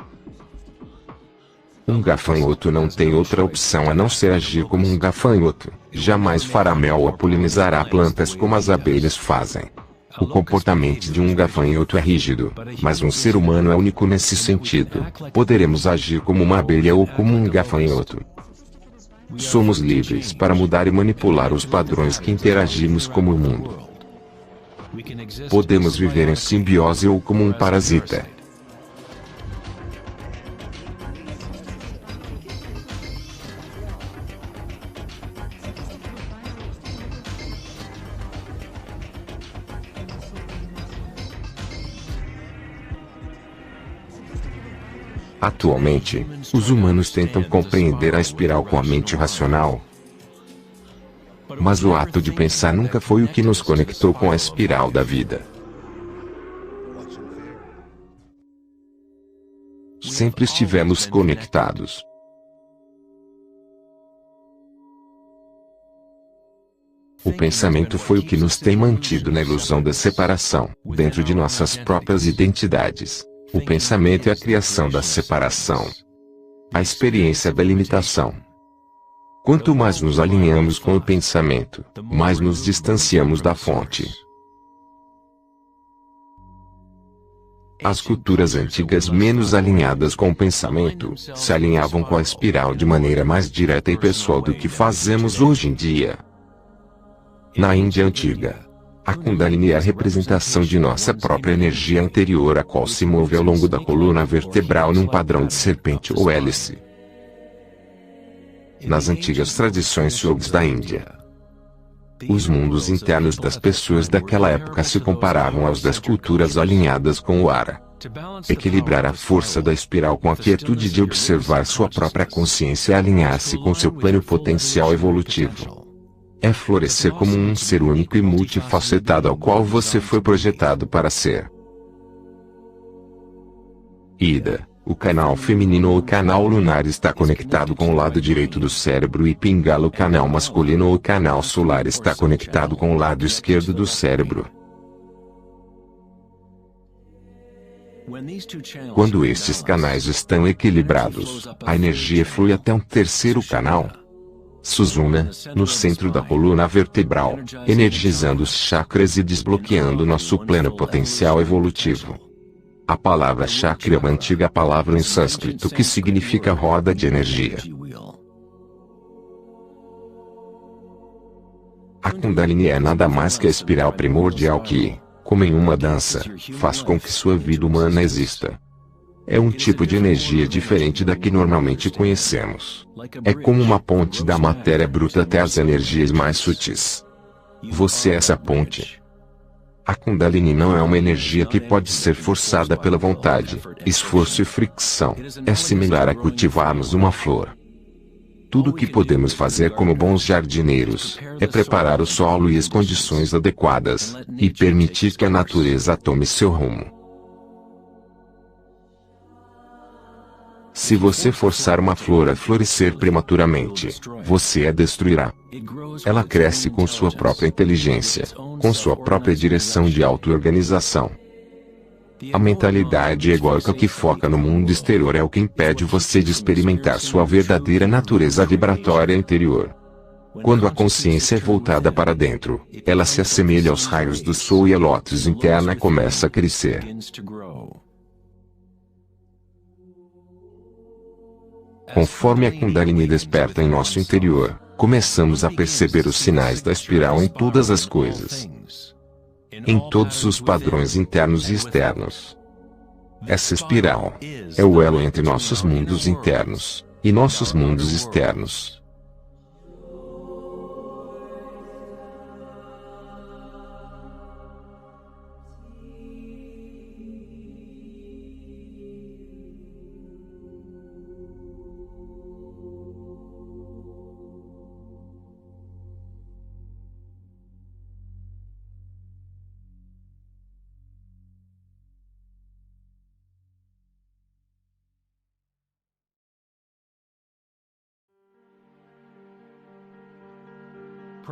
Um gafanhoto não tem outra opção a não ser agir como um gafanhoto. Jamais fará mel ou polinizará plantas como as abelhas fazem. O comportamento de um gafanhoto é rígido, mas um ser humano é único nesse sentido. Poderemos agir como uma abelha ou como um gafanhoto. Somos livres para mudar e manipular os padrões que interagimos com o mundo. Podemos viver em simbiose ou como um parasita. Atualmente, os humanos tentam compreender a espiral com a mente racional. Mas o ato de pensar nunca foi o que nos conectou com a espiral da vida. Sempre estivemos conectados. O pensamento foi o que nos tem mantido na ilusão da separação, dentro de nossas próprias identidades. O pensamento é a criação da separação. A experiência da limitação. Quanto mais nos alinhamos com o pensamento, mais nos distanciamos da fonte. As culturas antigas menos alinhadas com o pensamento, se alinhavam com a espiral de maneira mais direta e pessoal do que fazemos hoje em dia. Na Índia antiga, a Kundalini é a representação de nossa própria energia interior, a qual se move ao longo da coluna vertebral num padrão de serpente ou hélice. Nas antigas tradições yogis da Índia, os mundos internos das pessoas daquela época se comparavam aos das culturas alinhadas com o ar. Equilibrar a força da espiral com a quietude de observar sua própria consciência e alinhar-se com seu pleno potencial evolutivo. É florescer como um ser único e multifacetado ao qual você foi projetado para ser. Ida, o canal feminino ou canal lunar está conectado com o lado direito do cérebro e Pingala, o canal masculino ou canal solar está conectado com o lado esquerdo do cérebro. Quando estes canais estão equilibrados, a energia flui até um terceiro canal, Sushumna, no centro da coluna vertebral, energizando os chakras e desbloqueando nosso pleno potencial evolutivo. A palavra chakra é uma antiga palavra em sânscrito que significa roda de energia. A Kundalini é nada mais que a espiral primordial que, como em uma dança, faz com que sua vida humana exista. É um tipo de energia diferente da que normalmente conhecemos. É como uma ponte da matéria bruta até as energias mais sutis. Você é essa ponte. A Kundalini não é uma energia que pode ser forçada pela vontade, esforço e fricção. É similar a cultivarmos uma flor. Tudo o que podemos fazer como bons jardineiros é preparar o solo e as condições adequadas, e permitir que a natureza tome seu rumo. Se você forçar uma flor a florescer prematuramente, você a destruirá. Ela cresce com sua própria inteligência, com sua própria direção de auto-organização. A mentalidade egóica que foca no mundo exterior é o que impede você de experimentar sua verdadeira natureza vibratória interior. Quando a consciência é voltada para dentro, ela se assemelha aos raios do sol e a lótus interna começa a crescer. Conforme a Kundalini desperta em nosso interior, começamos a perceber os sinais da espiral em todas as coisas. Em todos os padrões internos e externos. Essa espiral é o elo entre nossos mundos internos e nossos mundos externos.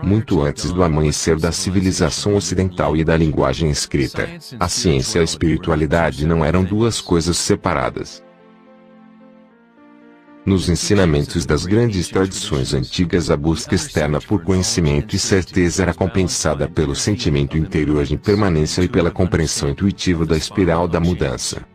Muito antes do amanhecer da civilização ocidental e da linguagem escrita, a ciência e a espiritualidade não eram duas coisas separadas. Nos ensinamentos das grandes tradições antigas, a busca externa por conhecimento e certeza era compensada pelo sentimento interior de impermanência e pela compreensão intuitiva da espiral da mudança.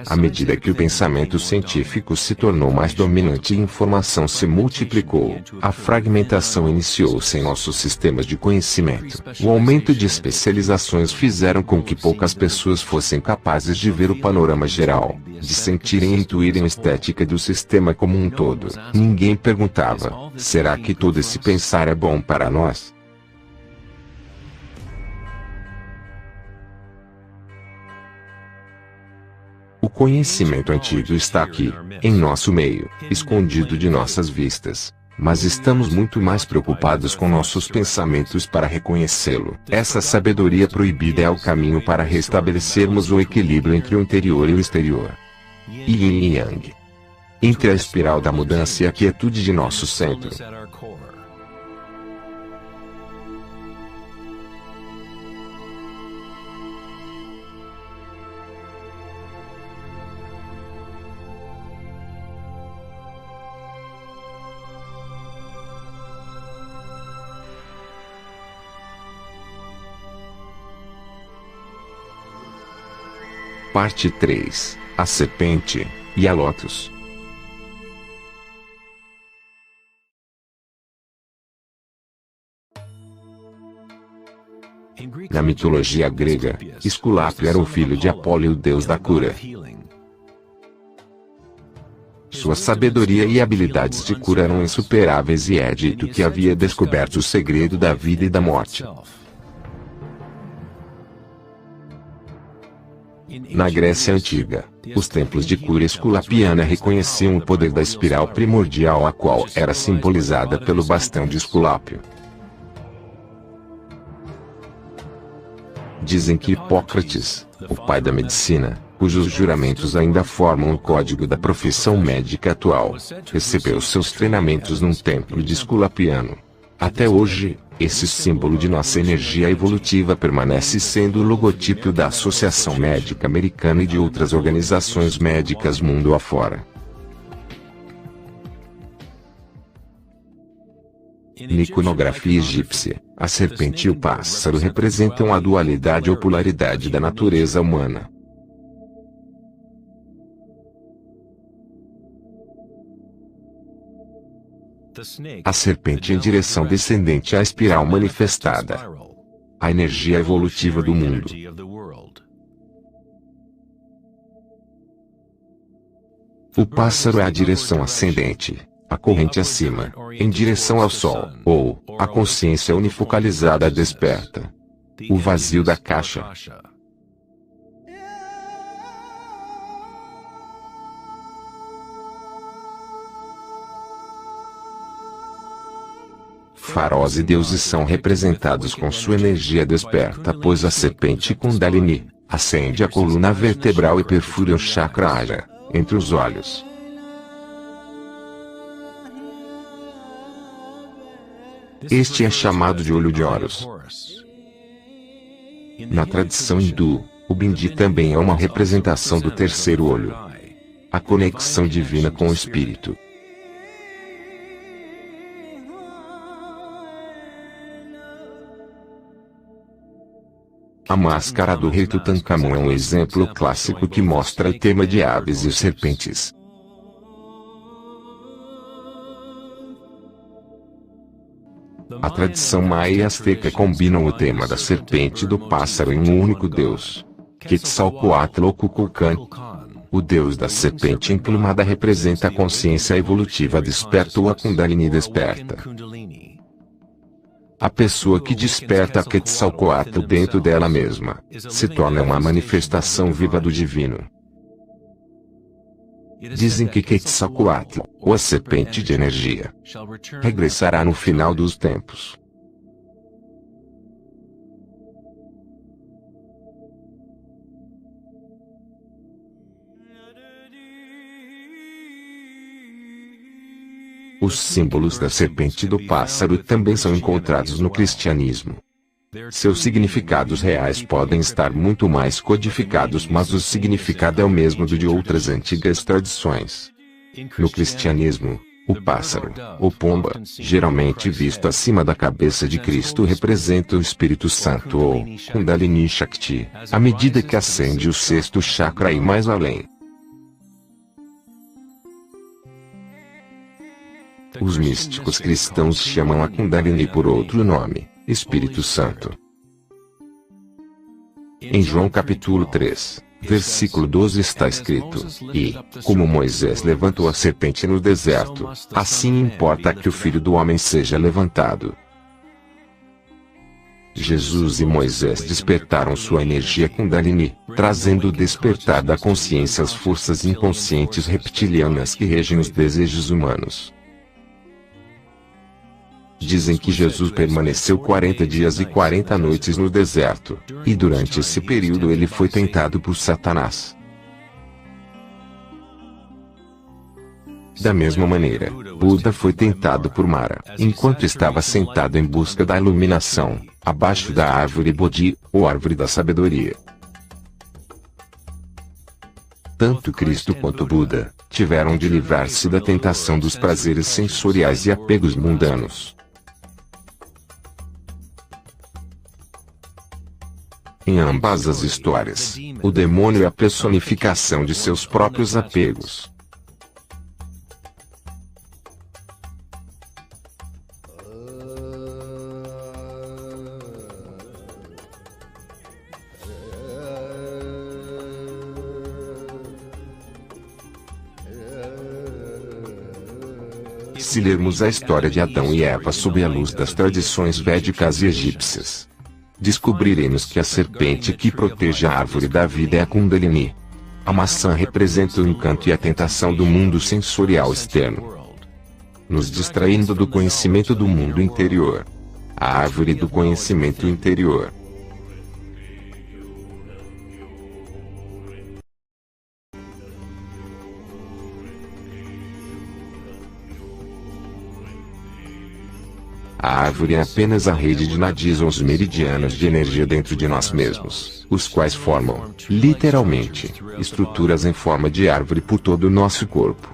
À medida que o pensamento científico se tornou mais dominante e a informação se multiplicou, a fragmentação iniciou-se em nossos sistemas de conhecimento. O aumento de especializações fizeram com que poucas pessoas fossem capazes de ver o panorama geral, de sentirem e intuírem a estética do sistema como um todo. Ninguém perguntava: será que todo esse pensar é bom para nós? O conhecimento antigo está aqui, em nosso meio, escondido de nossas vistas. Mas estamos muito mais preocupados com nossos pensamentos para reconhecê-lo. Essa sabedoria proibida é o caminho para restabelecermos o equilíbrio entre o interior e o exterior. Yin e Yang. Entre a espiral da mudança e a quietude de nosso centro. Parte 3. A serpente e a lótus. Na mitologia grega, Esculápio era o filho de Apolo, o deus da cura. Sua sabedoria e habilidades de cura eram insuperáveis e é dito que havia descoberto o segredo da vida e da morte. Na Grécia Antiga, os templos de cura esculapiana reconheciam o poder da espiral primordial, a qual era simbolizada pelo bastão de Esculápio. Dizem que Hipócrates, o pai da medicina, cujos juramentos ainda formam o código da profissão médica atual, recebeu seus treinamentos num templo de Esculapiano. Até hoje, esse símbolo de nossa energia evolutiva permanece sendo o logotipo da Associação Médica Americana e de outras organizações médicas mundo afora. Na iconografia egípcia, a serpente e o pássaro representam a dualidade ou polaridade da natureza humana. A serpente em direção descendente à espiral manifestada, a energia evolutiva do mundo. O pássaro é a direção ascendente, a corrente acima, em direção ao sol, ou a consciência unifocalizada desperta. O vazio da caixa. Faraós e deuses são representados com sua energia desperta, pois a serpente Kundalini acende a coluna vertebral e perfura o chakra Ajna, entre os olhos. Este é chamado de olho de Horus. Na tradição hindu, o bindi também é uma representação do terceiro olho, a conexão divina com o espírito. A máscara do rei Tutankhamon é um exemplo clássico que mostra o tema de aves e serpentes. A tradição maia e azteca combinam o tema da serpente e do pássaro em um único deus, Quetzalcoatl ou Kukulkan. O deus da serpente emplumada representa a consciência evolutiva desperta ou a Kundalini desperta. A pessoa que desperta a Quetzalcoatl dentro dela mesma, se torna uma manifestação viva do divino. Dizem que Quetzalcoatl, ou a serpente de energia, regressará no final dos tempos. Os símbolos da serpente e do pássaro também são encontrados no cristianismo. Seus significados reais podem estar muito mais codificados, mas o significado é o mesmo do de outras antigas tradições. No cristianismo, o pássaro, ou pomba, geralmente visto acima da cabeça de Cristo, representa o Espírito Santo ou Kundalini Shakti, à medida que ascende o sexto chakra e mais além. Os místicos cristãos chamam a Kundalini por outro nome, Espírito Santo. Em João capítulo 3, versículo 12 está escrito: E, como Moisés levantou a serpente no deserto, assim importa que o Filho do Homem seja levantado. Jesus e Moisés despertaram sua energia Kundalini, trazendo o despertar da consciência às forças inconscientes reptilianas que regem os desejos humanos. Dizem que Jesus permaneceu 40 dias e 40 noites no deserto, e durante esse período ele foi tentado por Satanás. Da mesma maneira, Buda foi tentado por Mara, enquanto estava sentado em busca da iluminação, abaixo da árvore Bodhi, ou árvore da sabedoria. Tanto Cristo quanto Buda tiveram de livrar-se da tentação dos prazeres sensoriais e apegos mundanos. Em ambas as histórias, o demônio é a personificação de seus próprios apegos. Se lermos a história de Adão e Eva sob a luz das tradições védicas e egípcias, descobriremos que a serpente que protege a árvore da vida é a Kundalini. A maçã representa o encanto e a tentação do mundo sensorial externo, nos distraindo do conhecimento do mundo interior. A árvore do conhecimento interior. A árvore é apenas a rede de nadis ou os meridianos de energia dentro de nós mesmos, os quais formam, literalmente, estruturas em forma de árvore por todo o nosso corpo.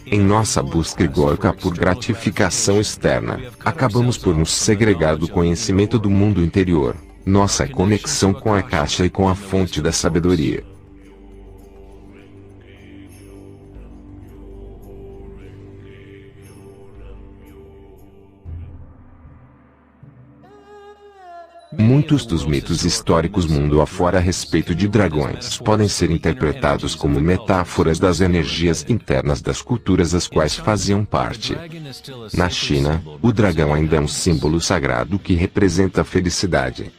Em nossa busca egóica por gratificação externa, acabamos por nos segregar do conhecimento do mundo interior, nossa conexão com a caixa e com a fonte da sabedoria. Muitos dos mitos históricos mundo afora a respeito de dragões podem ser interpretados como metáforas das energias internas das culturas as quais faziam parte. Na China, o dragão ainda é um símbolo sagrado que representa a felicidade.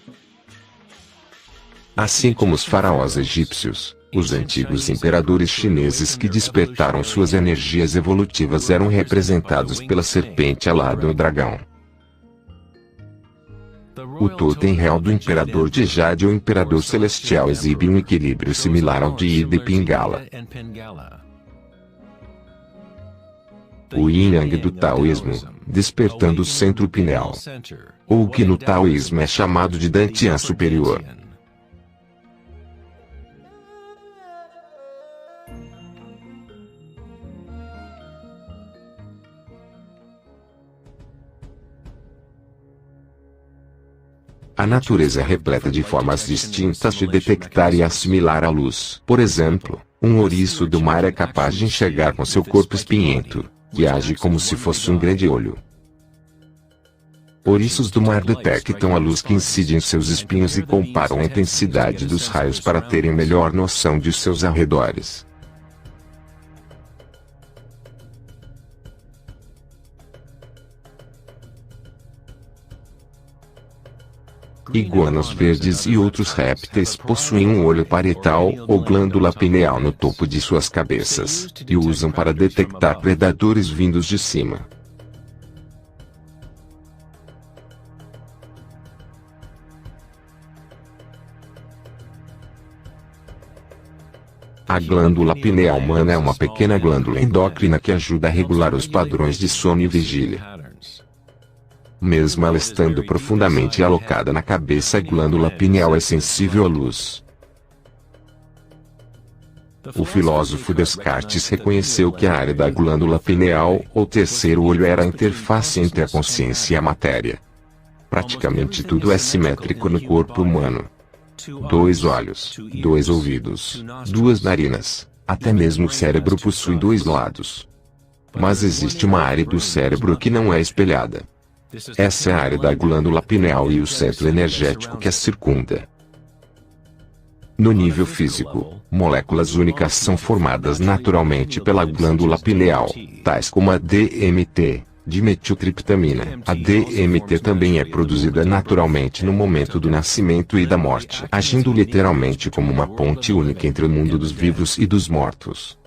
Assim como os faraós egípcios, os antigos imperadores chineses que despertaram suas energias evolutivas eram representados pela serpente alada ou dragão. O totem real do imperador de Jade ou imperador celestial exibe um equilíbrio similar ao de Ida e Pingala. O yin-yang do taoísmo, despertando o centro pineal, ou o que no taoísmo é chamado de Dantian superior. A natureza é repleta de formas distintas de detectar e assimilar a luz. Por exemplo, um ouriço do mar é capaz de enxergar com seu corpo espinhento, que age como se fosse um grande olho. Ouriços do mar detectam a luz que incide em seus espinhos e comparam a intensidade dos raios para terem melhor noção de seus arredores. Iguanas verdes e outros répteis possuem um olho parietal ou glândula pineal no topo de suas cabeças, e o usam para detectar predadores vindos de cima. A glândula pineal humana é uma pequena glândula endócrina que ajuda a regular os padrões de sono e vigília. Mesmo ela estando profundamente alocada na cabeça, a glândula pineal é sensível à luz. O filósofo Descartes reconheceu que a área da glândula pineal, ou terceiro olho, era a interface entre a consciência e a matéria. Praticamente tudo é simétrico no corpo humano. 2 olhos, 2 ouvidos, 2 narinas, até mesmo o cérebro possui 2 lados. Mas existe uma área do cérebro que não é espelhada. Essa é a área da glândula pineal e o centro energético que a circunda. No nível físico, moléculas únicas são formadas naturalmente pela glândula pineal, tais como a DMT, dimetiltriptamina. A DMT também é produzida naturalmente no momento do nascimento e da morte, agindo literalmente como uma ponte única entre o mundo dos vivos e dos mortos.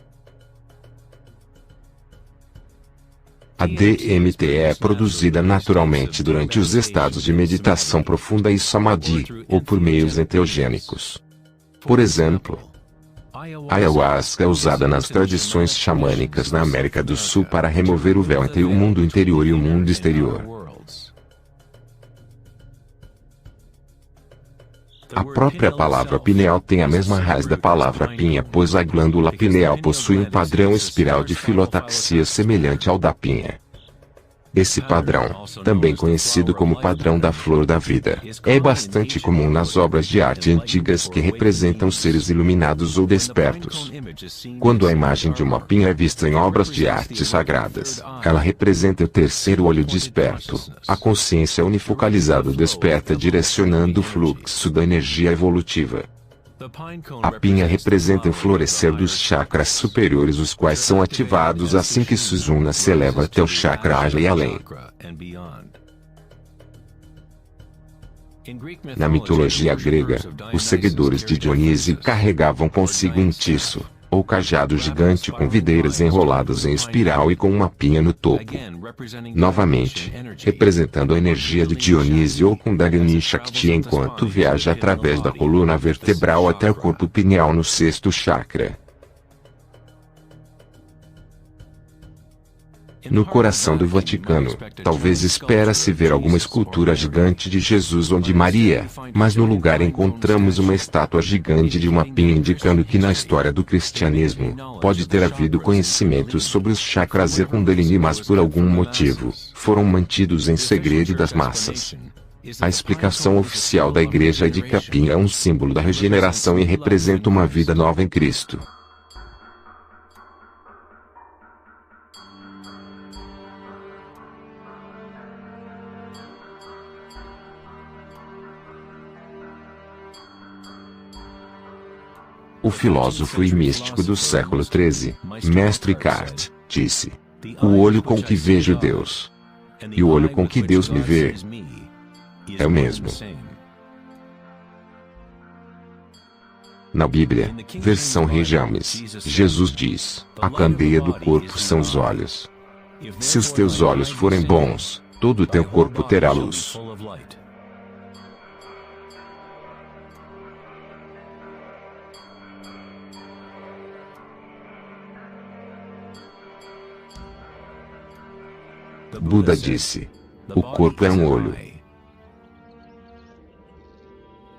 A DMT é produzida naturalmente durante os estados de meditação profunda e samadhi, ou por meios enteogênicos. Por exemplo, a ayahuasca é usada nas tradições xamânicas na América do Sul para remover o véu entre o mundo interior e o mundo exterior. A própria palavra pineal tem a mesma raiz da palavra pinha, pois a glândula pineal possui um padrão espiral de filotaxia semelhante ao da pinha. Esse padrão, também conhecido como padrão da flor da vida, é bastante comum nas obras de arte antigas que representam seres iluminados ou despertos. Quando a imagem de uma pinha é vista em obras de arte sagradas, ela representa o terceiro olho desperto, a consciência unifocalizada desperta direcionando o fluxo da energia evolutiva. A pinha representa o florescer dos chakras superiores, os quais são ativados assim que Sushumna se eleva até o chakra Ajna e além. Na mitologia grega, os seguidores de Dionísio carregavam consigo um tiço, ou cajado gigante com videiras enroladas em espiral e com uma pinha no topo. Novamente, representando a energia de Dionísio ou Kundalini Shakti enquanto viaja através da coluna vertebral até o corpo pineal no sexto chakra. No coração do Vaticano, talvez espera-se ver alguma escultura gigante de Jesus ou de Maria, mas no lugar encontramos uma estátua gigante de uma pinha indicando que na história do cristianismo, pode ter havido conhecimentos sobre os chakras e Kundalini, mas por algum motivo, foram mantidos em segredo das massas. A explicação oficial da Igreja é de que a pinha é um símbolo da regeneração e representa uma vida nova em Cristo. O filósofo e místico do século XIII, Mestre Eckhart, disse: "O olho com que vejo Deus e o olho com que Deus me vê é o mesmo." Na Bíblia, versão Rei James, Jesus diz: "A candeia do corpo são os olhos. Se os teus olhos forem bons, todo o teu corpo terá luz." Buda disse: "O corpo é um olho."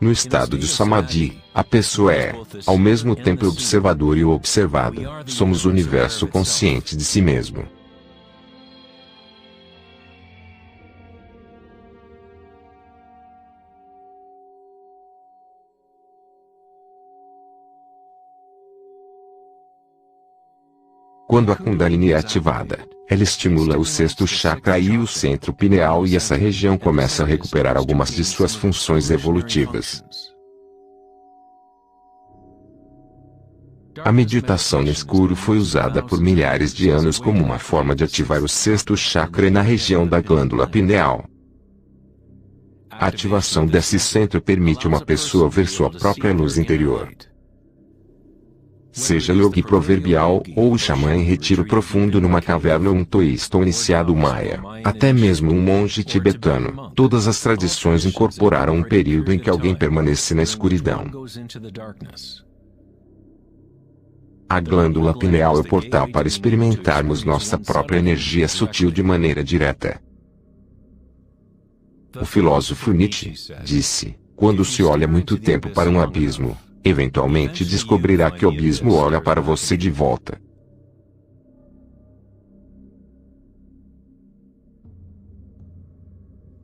No estado de Samadhi, a pessoa é, ao mesmo tempo, observador e o observado. Somos o universo consciente de si mesmo. Quando a Kundalini é ativada, ela estimula o sexto chakra e o centro pineal, e essa região começa a recuperar algumas de suas funções evolutivas. A meditação no escuro foi usada por milhares de anos como uma forma de ativar o sexto chakra na região da glândula pineal. A ativação desse centro permite uma pessoa ver sua própria luz interior. Seja yogi proverbial, ou o xamã em retiro profundo numa caverna, ou um taoísta ou iniciado maia, até mesmo um monge tibetano, todas as tradições incorporaram um período em que alguém permanece na escuridão. A glândula pineal é o portal para experimentarmos nossa própria energia sutil de maneira direta. O filósofo Nietzsche disse: "Quando se olha muito tempo para um abismo, eventualmente descobrirá que o abismo olha para você de volta."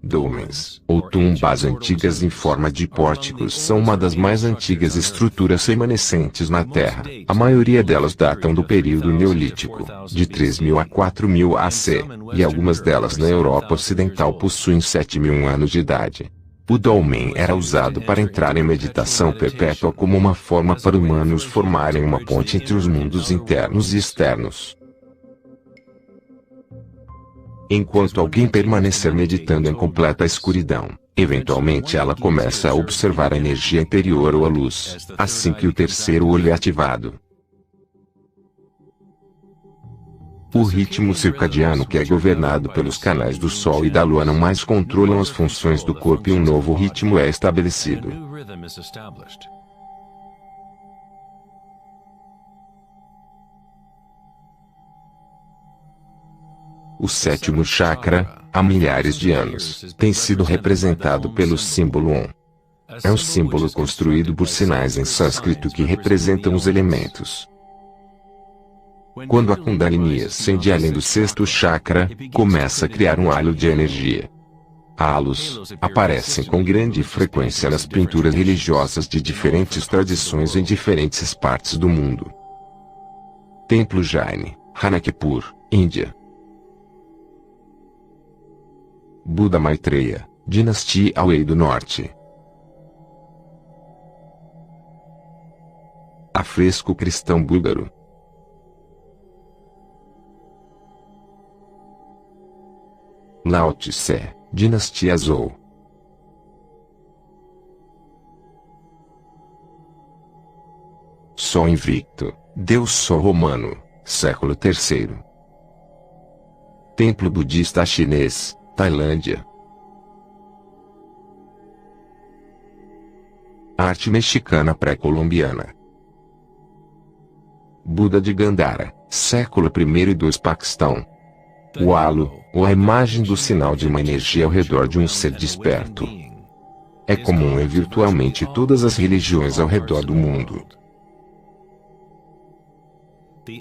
Dolmens, ou tumbas antigas em forma de pórticos, são uma das mais antigas estruturas remanescentes na Terra. A maioria delas datam do período Neolítico, de 3000 a 4000 AC, e algumas delas na Europa Ocidental possuem 7000 anos de idade. O dolmen era usado para entrar em meditação perpétua como uma forma para humanos formarem uma ponte entre os mundos internos e externos. Enquanto alguém permanecer meditando em completa escuridão, eventualmente ela começa a observar a energia interior ou a luz, assim que o terceiro olho é ativado. O ritmo circadiano, que é governado pelos canais do Sol e da Lua, não mais controlam as funções do corpo, e um novo ritmo é estabelecido. O sétimo chakra, há milhares de anos, tem sido representado pelo símbolo Om. É um símbolo construído por sinais em sânscrito que representam os elementos. Quando a Kundalini ascende além do sexto chakra, começa a criar um halo de energia. Halos aparecem com grande frequência nas pinturas religiosas de diferentes tradições em diferentes partes do mundo. Templo Jain, Ranakpur, Índia. Buda Maitreya, Dinastia Wei do Norte. Afresco cristão búlgaro. Lao Tse, Dinastia Zhou. Sol invicto, Deus Sol romano, século III. Templo budista chinês, Tailândia. Arte mexicana pré-colombiana. Buda de Gandhara, século I e II, Paquistão. O halo, ou a imagem do sinal de uma energia ao redor de um ser desperto. É comum em virtualmente todas as religiões ao redor do mundo.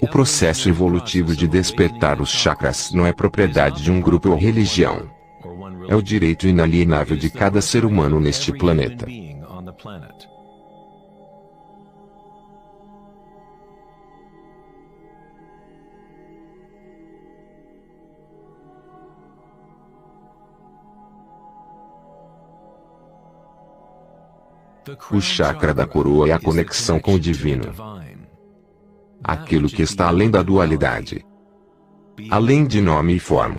O processo evolutivo de despertar os chakras não é propriedade de um grupo ou religião. É o direito inalienável de cada ser humano neste planeta. O chakra da coroa é a conexão com o divino. Aquilo que está além da dualidade. Além de nome e forma.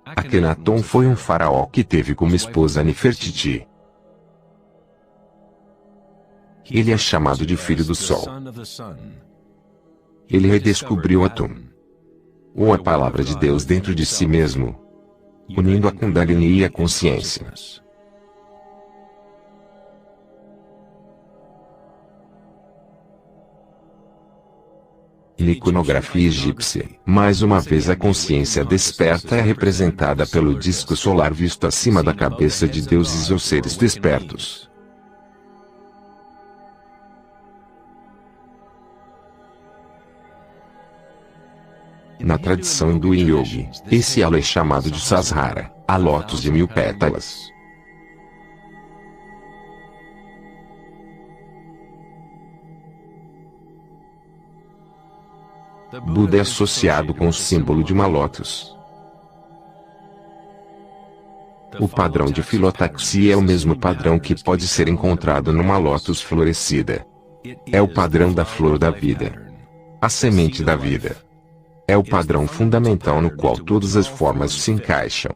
Akhenaton foi um faraó que teve como esposa Nefertiti. Ele é chamado de filho do sol. Ele redescobriu Atum, ou a palavra de Deus dentro de si mesmo, unindo a Kundalini e a consciência. Na iconografia egípcia, mais uma vez a consciência desperta é representada pelo disco solar visto acima da cabeça de deuses ou seres despertos. Na tradição hindu e yogi, esse halo é chamado de Sahasrara, a lótus de 1000 pétalas. Buda é associado com o símbolo de uma lótus. O padrão de filotaxia é o mesmo padrão que pode ser encontrado numa lótus florescida. É o padrão da flor da vida. A semente da vida. É o padrão fundamental no qual todas as formas se encaixam.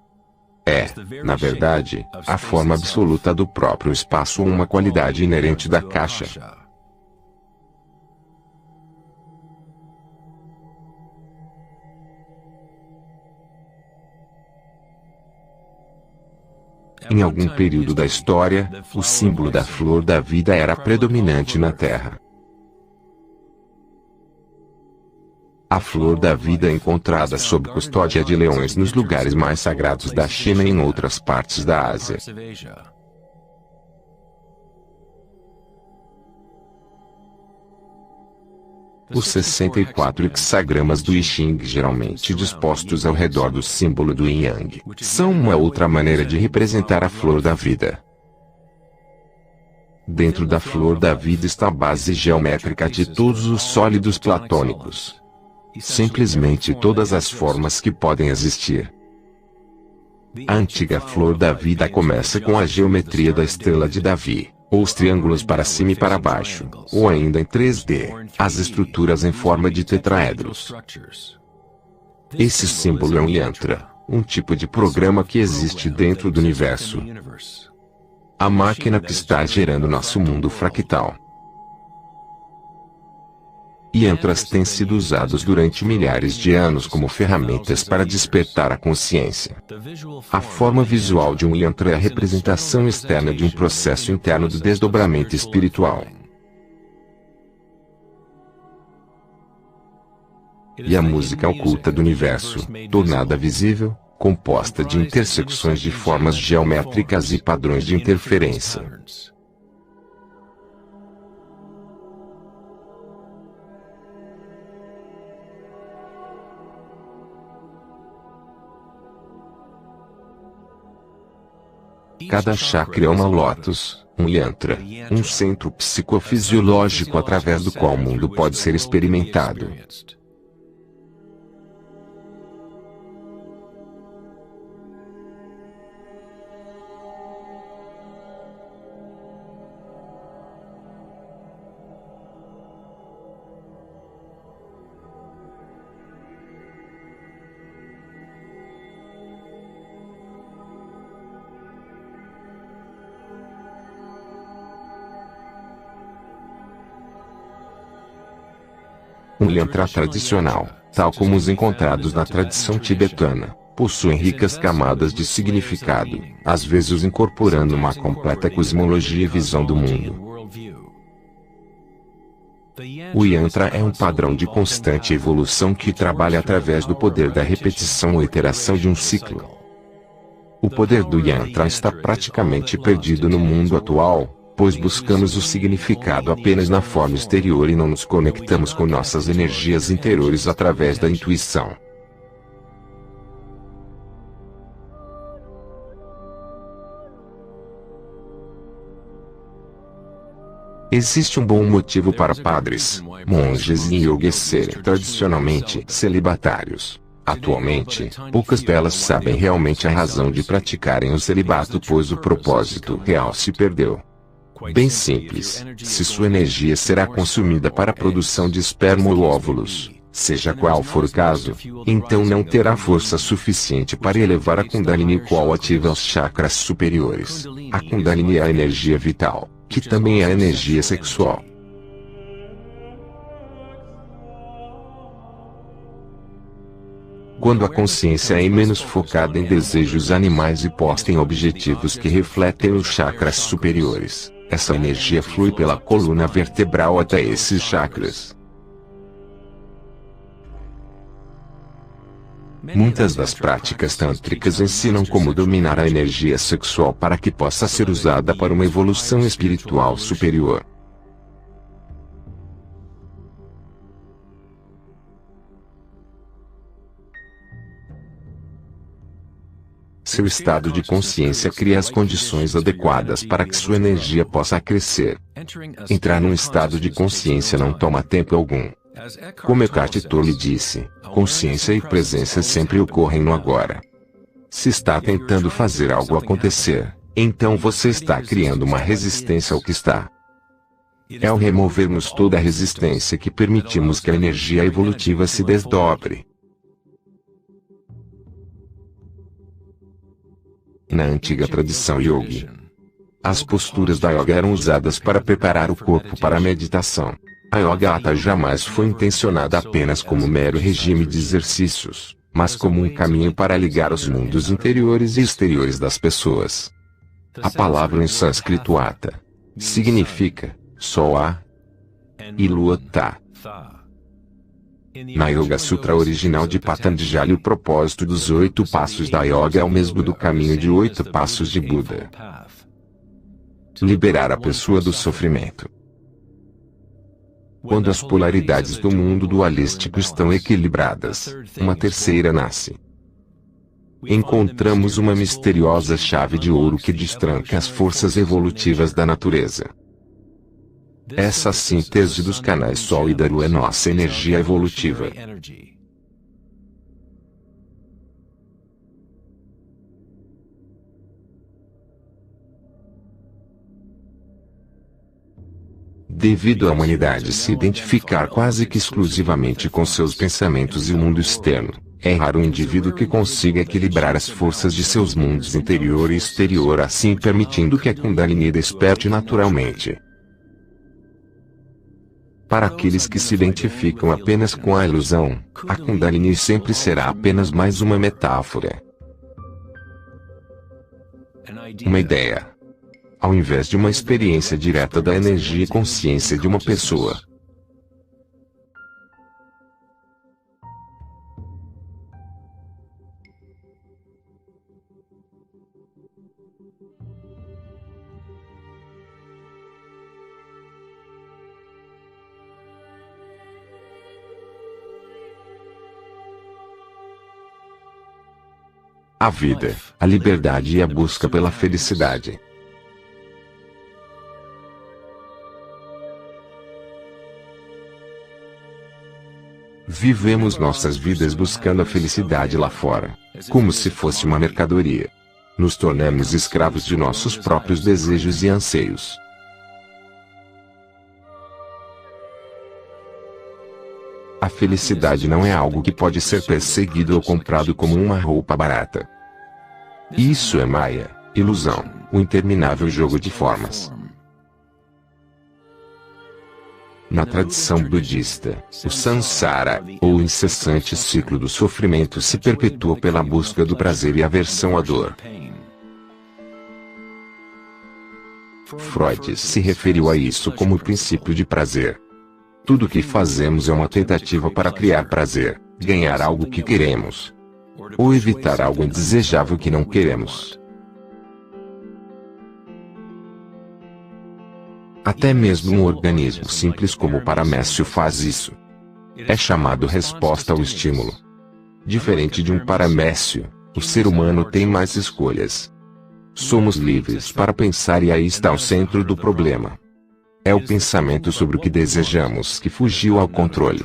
É, na verdade, a forma absoluta do próprio espaço ou uma qualidade inerente da caixa. Em algum período da história, o símbolo da flor da vida era predominante na Terra. A flor da vida é encontrada sob custódia de leões nos lugares mais sagrados da China e em outras partes da Ásia. Os 64 hexagramas do I Ching, geralmente dispostos ao redor do símbolo do Yin Yang, são uma outra maneira de representar a flor da vida. Dentro da flor da vida está a base geométrica de todos os sólidos platônicos. Simplesmente todas as formas que podem existir. A antiga flor da vida começa com a geometria da estrela de Davi, ou os triângulos para cima e para baixo, ou ainda em 3D, as estruturas em forma de tetraedros. Esse símbolo é um yantra, um tipo de programa que existe dentro do universo. A máquina que está gerando nosso mundo fractal. Yantras têm sido usados durante milhares de anos como ferramentas para despertar a consciência. A forma visual de um yantra é a representação externa de um processo interno do desdobramento espiritual. E a música oculta do universo, tornada visível, composta de intersecções de formas geométricas e padrões de interferência. Cada chakra é uma lótus, um yantra, um centro psicofisiológico através do qual o mundo pode ser experimentado. Um yantra tradicional, tal como os encontrados na tradição tibetana, possuem ricas camadas de significado, às vezes incorporando uma completa cosmologia e visão do mundo. O yantra é um padrão de constante evolução que trabalha através do poder da repetição ou iteração de um ciclo. O poder do yantra está praticamente perdido no mundo atual, pois buscamos o significado apenas na forma exterior e não nos conectamos com nossas energias interiores através da intuição. Existe um bom motivo para padres, monges e yogis serem tradicionalmente celibatários. Atualmente, poucas delas sabem realmente a razão de praticarem o celibato, pois o propósito real se perdeu. Bem simples, se sua energia será consumida para a produção de esperma ou óvulos, seja qual for o caso, então não terá força suficiente para elevar a Kundalini, qual ativa os chakras superiores. A Kundalini é a energia vital, que também é a energia sexual. Quando a consciência é menos focada em desejos animais e posta em objetivos que refletem os chakras superiores, essa energia flui pela coluna vertebral até esses chakras. Muitas das práticas tântricas ensinam como dominar a energia sexual para que possa ser usada para uma evolução espiritual superior. Seu estado de consciência cria as condições adequadas para que sua energia possa crescer. Entrar num estado de consciência não toma tempo algum. Como Eckhart Tolle disse, consciência e presença sempre ocorrem no agora. Se está tentando fazer algo acontecer, então você está criando uma resistência ao que está. É ao removermos toda a resistência que permitimos que a energia evolutiva se desdobre. Na antiga tradição yogi, as posturas da yoga eram usadas para preparar o corpo para a meditação. A yoga hatha jamais foi intencionada apenas como mero regime de exercícios, mas como um caminho para ligar os mundos interiores e exteriores das pessoas. A palavra em sânscrito hatha significa sol a e lua ta. Na Yoga Sutra original de Patanjali, o propósito dos 8 passos da yoga é o mesmo do caminho de 8 passos de Buda: liberar a pessoa do sofrimento. Quando as polaridades do mundo dualístico estão equilibradas, uma terceira nasce. Encontramos uma misteriosa chave de ouro que destranca as forças evolutivas da natureza. Essa síntese dos canais Sol e da Lua é nossa energia evolutiva. Devido à humanidade se identificar quase que exclusivamente com seus pensamentos e o mundo externo, é raro o indivíduo que consiga equilibrar as forças de seus mundos interior e exterior, assim permitindo que a Kundalini desperte naturalmente. Para aqueles que se identificam apenas com a ilusão, a Kundalini sempre será apenas mais uma metáfora. Uma ideia, ao invés de uma experiência direta da energia e consciência de uma pessoa. a vida, a liberdade e a busca pela felicidade. Vivemos nossas vidas buscando a felicidade lá fora, como se fosse uma mercadoria. Nos tornamos escravos de nossos próprios desejos e anseios. A felicidade não é algo que pode ser perseguido ou comprado como uma roupa barata. Isso é Maya, ilusão, o interminável jogo de formas. Na tradição budista, o samsara, ou incessante ciclo do sofrimento, se perpetua pela busca do prazer e aversão à dor. Freud se referiu a isso como o princípio de prazer. Tudo o que fazemos é uma tentativa para criar prazer, ganhar algo que queremos, ou evitar algo indesejável que não queremos. Até mesmo um organismo simples como o paramécio faz isso. É chamado resposta ao estímulo. Diferente de um paramécio, o ser humano tem mais escolhas. Somos livres para pensar e aí está o centro do problema. É o pensamento sobre o que desejamos que fugiu ao controle.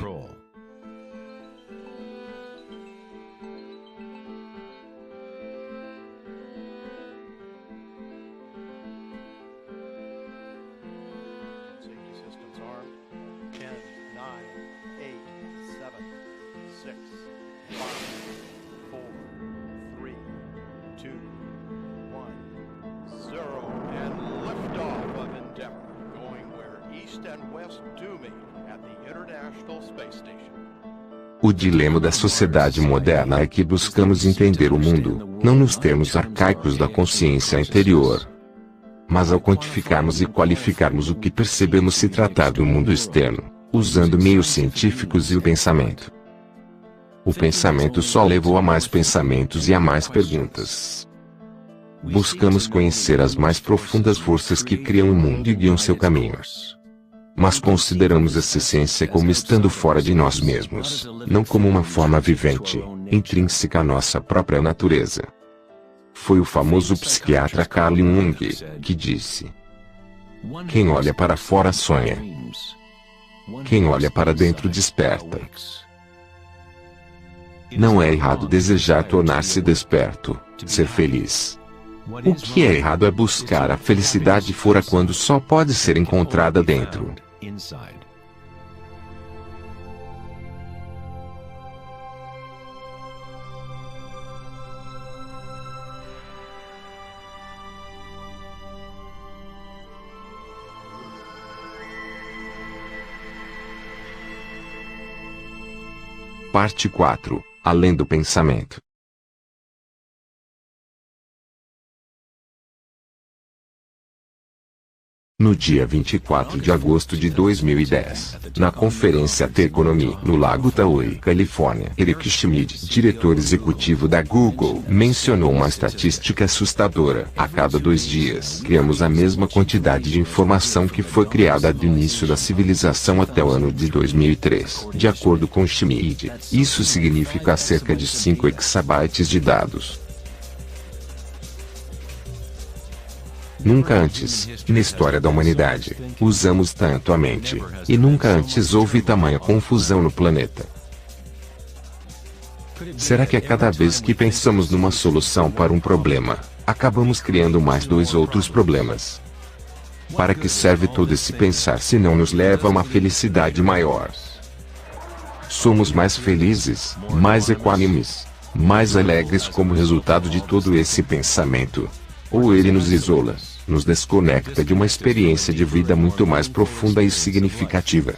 O dilema da sociedade moderna é que buscamos entender o mundo, não nos termos arcaicos da consciência interior, mas ao quantificarmos e qualificarmos o que percebemos se tratar do mundo externo, usando meios científicos e o pensamento. O pensamento só levou a mais pensamentos e a mais perguntas. Buscamos conhecer as mais profundas forças que criam o mundo e guiam seu caminho. Mas consideramos essa essência como estando fora de nós mesmos, não como uma forma vivente, intrínseca à nossa própria natureza. Foi o famoso psiquiatra Carl Jung que disse: quem olha para fora sonha. Quem olha para dentro desperta. Não é errado desejar tornar-se desperto, ser feliz. O que é errado é buscar a felicidade fora quando só pode ser encontrada dentro. Parte 4. Além do pensamento. No dia 24 de agosto de 2010, na conferência T-Economy, no Lago Tahoe, Califórnia, Eric Schmidt, diretor executivo da Google, mencionou uma estatística assustadora. A cada 2 dias, criamos a mesma quantidade de informação que foi criada do início da civilização até o ano de 2003. De acordo com Schmidt, isso significa cerca de 5 exabytes de dados. Nunca antes, na história da humanidade, usamos tanto a mente, e nunca antes houve tamanha confusão no planeta. Será que a cada vez que pensamos numa solução para um problema, acabamos criando mais 2 outros problemas? Para que serve todo esse pensar se não nos leva a uma felicidade maior? Somos mais felizes, mais equânimes, mais alegres como resultado de todo esse pensamento? Ou ele nos isola, nos desconecta de uma experiência de vida muito mais profunda e significativa?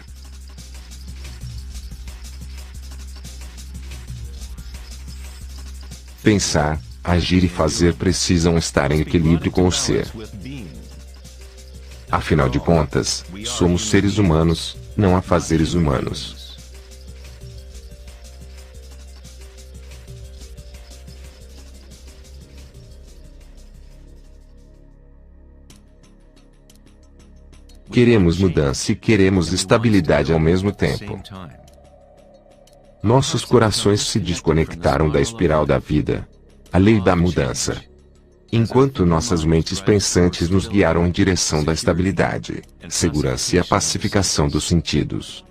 Pensar, agir e fazer precisam estar em equilíbrio com o ser. Afinal de contas, somos seres humanos, não afazeres humanos. Queremos mudança e queremos estabilidade ao mesmo tempo. Nossos corações se desconectaram da espiral da vida. A lei da mudança. Enquanto nossas mentes pensantes nos guiaram em direção da estabilidade, segurança e a pacificação dos sentidos.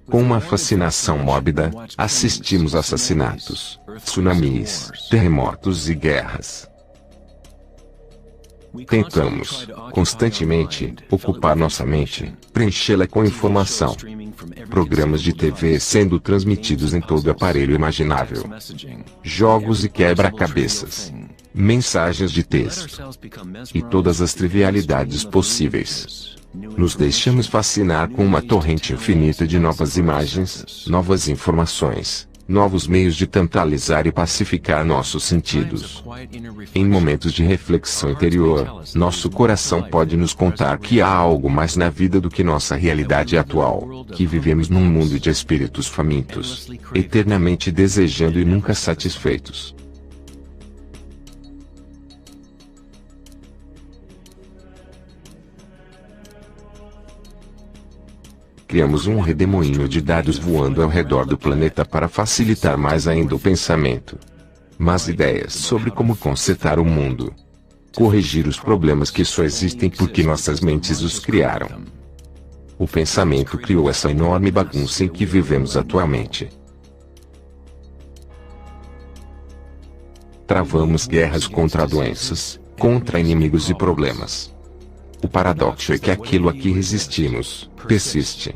Com uma fascinação mórbida, assistimos a assassinatos, tsunamis, terremotos e guerras. Tentamos, constantemente, ocupar nossa mente, preenchê-la com informação. Programas de TV sendo transmitidos em todo aparelho imaginável. Jogos e quebra-cabeças. Mensagens de texto. E todas as trivialidades possíveis. Nos deixamos fascinar com uma torrente infinita de novas imagens, novas informações, novos meios de tantalizar e pacificar nossos sentidos. Em momentos de reflexão interior, nosso coração pode nos contar que há algo mais na vida do que nossa realidade atual, que vivemos num mundo de espíritos famintos, eternamente desejando e nunca satisfeitos. Criamos um redemoinho de dados voando ao redor do planeta para facilitar mais ainda o pensamento. Mas ideias sobre como consertar o mundo. Corrigir os problemas que só existem porque nossas mentes os criaram. O pensamento criou essa enorme bagunça em que vivemos atualmente. Travamos guerras contra doenças, contra inimigos e problemas. O paradoxo é que aquilo a que resistimos, persiste.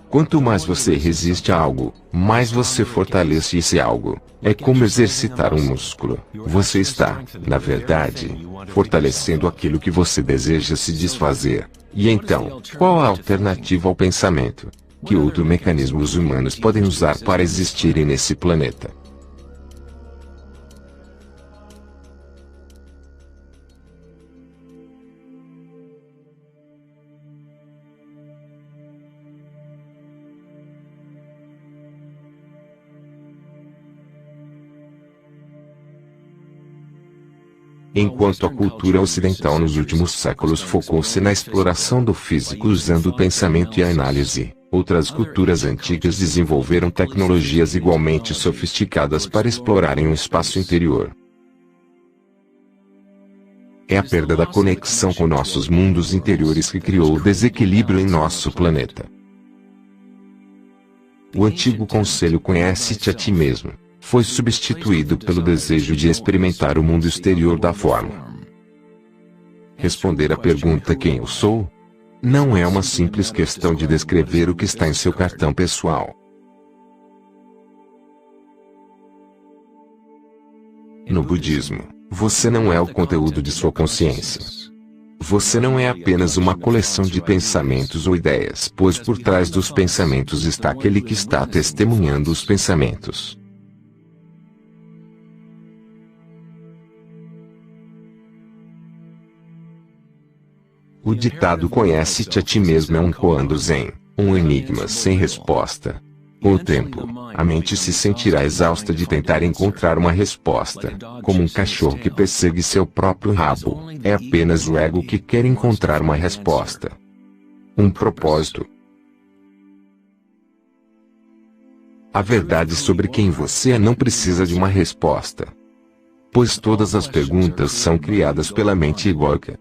Quanto mais você resiste a algo, mais você fortalece esse algo. É como exercitar um músculo. Você está, na verdade, fortalecendo aquilo que você deseja se desfazer. E então, qual a alternativa ao pensamento? Que outro mecanismo os humanos podem usar para existirem nesse planeta? Enquanto a cultura ocidental nos últimos séculos focou-se na exploração do físico usando o pensamento e a análise, outras culturas antigas desenvolveram tecnologias igualmente sofisticadas para explorarem o espaço interior. É a perda da conexão com nossos mundos interiores que criou o desequilíbrio em nosso planeta. O antigo conselho "conhece-te a ti mesmo" foi substituído pelo desejo de experimentar o mundo exterior da forma. Responder à pergunta "quem eu sou?" não é uma simples questão de descrever o que está em seu cartão pessoal. No budismo, você não é o conteúdo de sua consciência. Você não é apenas uma coleção de pensamentos ou ideias, pois por trás dos pensamentos está aquele que está testemunhando os pensamentos. O ditado "conhece-te a ti mesmo" é um koan zen, um enigma sem resposta. Com o tempo, a mente se sentirá exausta de tentar encontrar uma resposta, como um cachorro que persegue seu próprio rabo. É apenas o ego que quer encontrar uma resposta. Um propósito. A verdade sobre quem você é não precisa de uma resposta. Pois todas as perguntas são criadas pela mente egóica.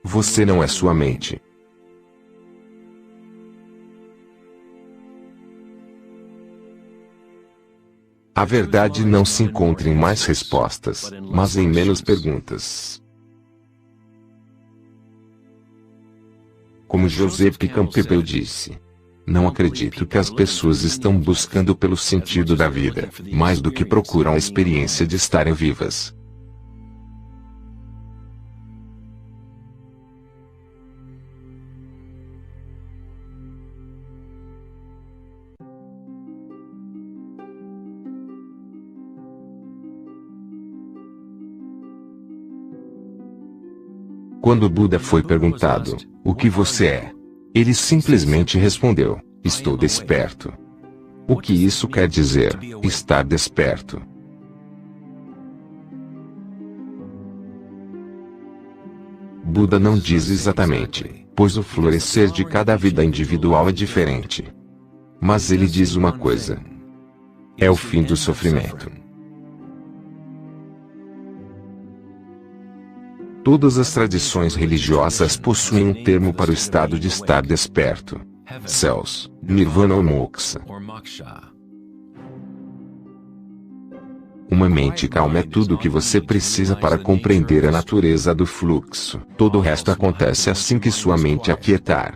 Você não é sua mente. A verdade não se encontra em mais respostas, mas em menos perguntas. Como Joseph Campbell disse, não acredito que as pessoas estão buscando pelo sentido da vida, mais do que procuram a experiência de estarem vivas. Quando Buda foi perguntado, "O que você é?", ele simplesmente respondeu, "Estou desperto." O que isso quer dizer, estar desperto? Buda não diz exatamente, pois o florescer de cada vida individual é diferente. Mas ele diz uma coisa: é o fim do sofrimento. Todas as tradições religiosas possuem um termo para o estado de estar desperto: céus, nirvana ou moksha. Uma mente calma é tudo o que você precisa para compreender a natureza do fluxo. Todo o resto acontece assim que sua mente aquietar.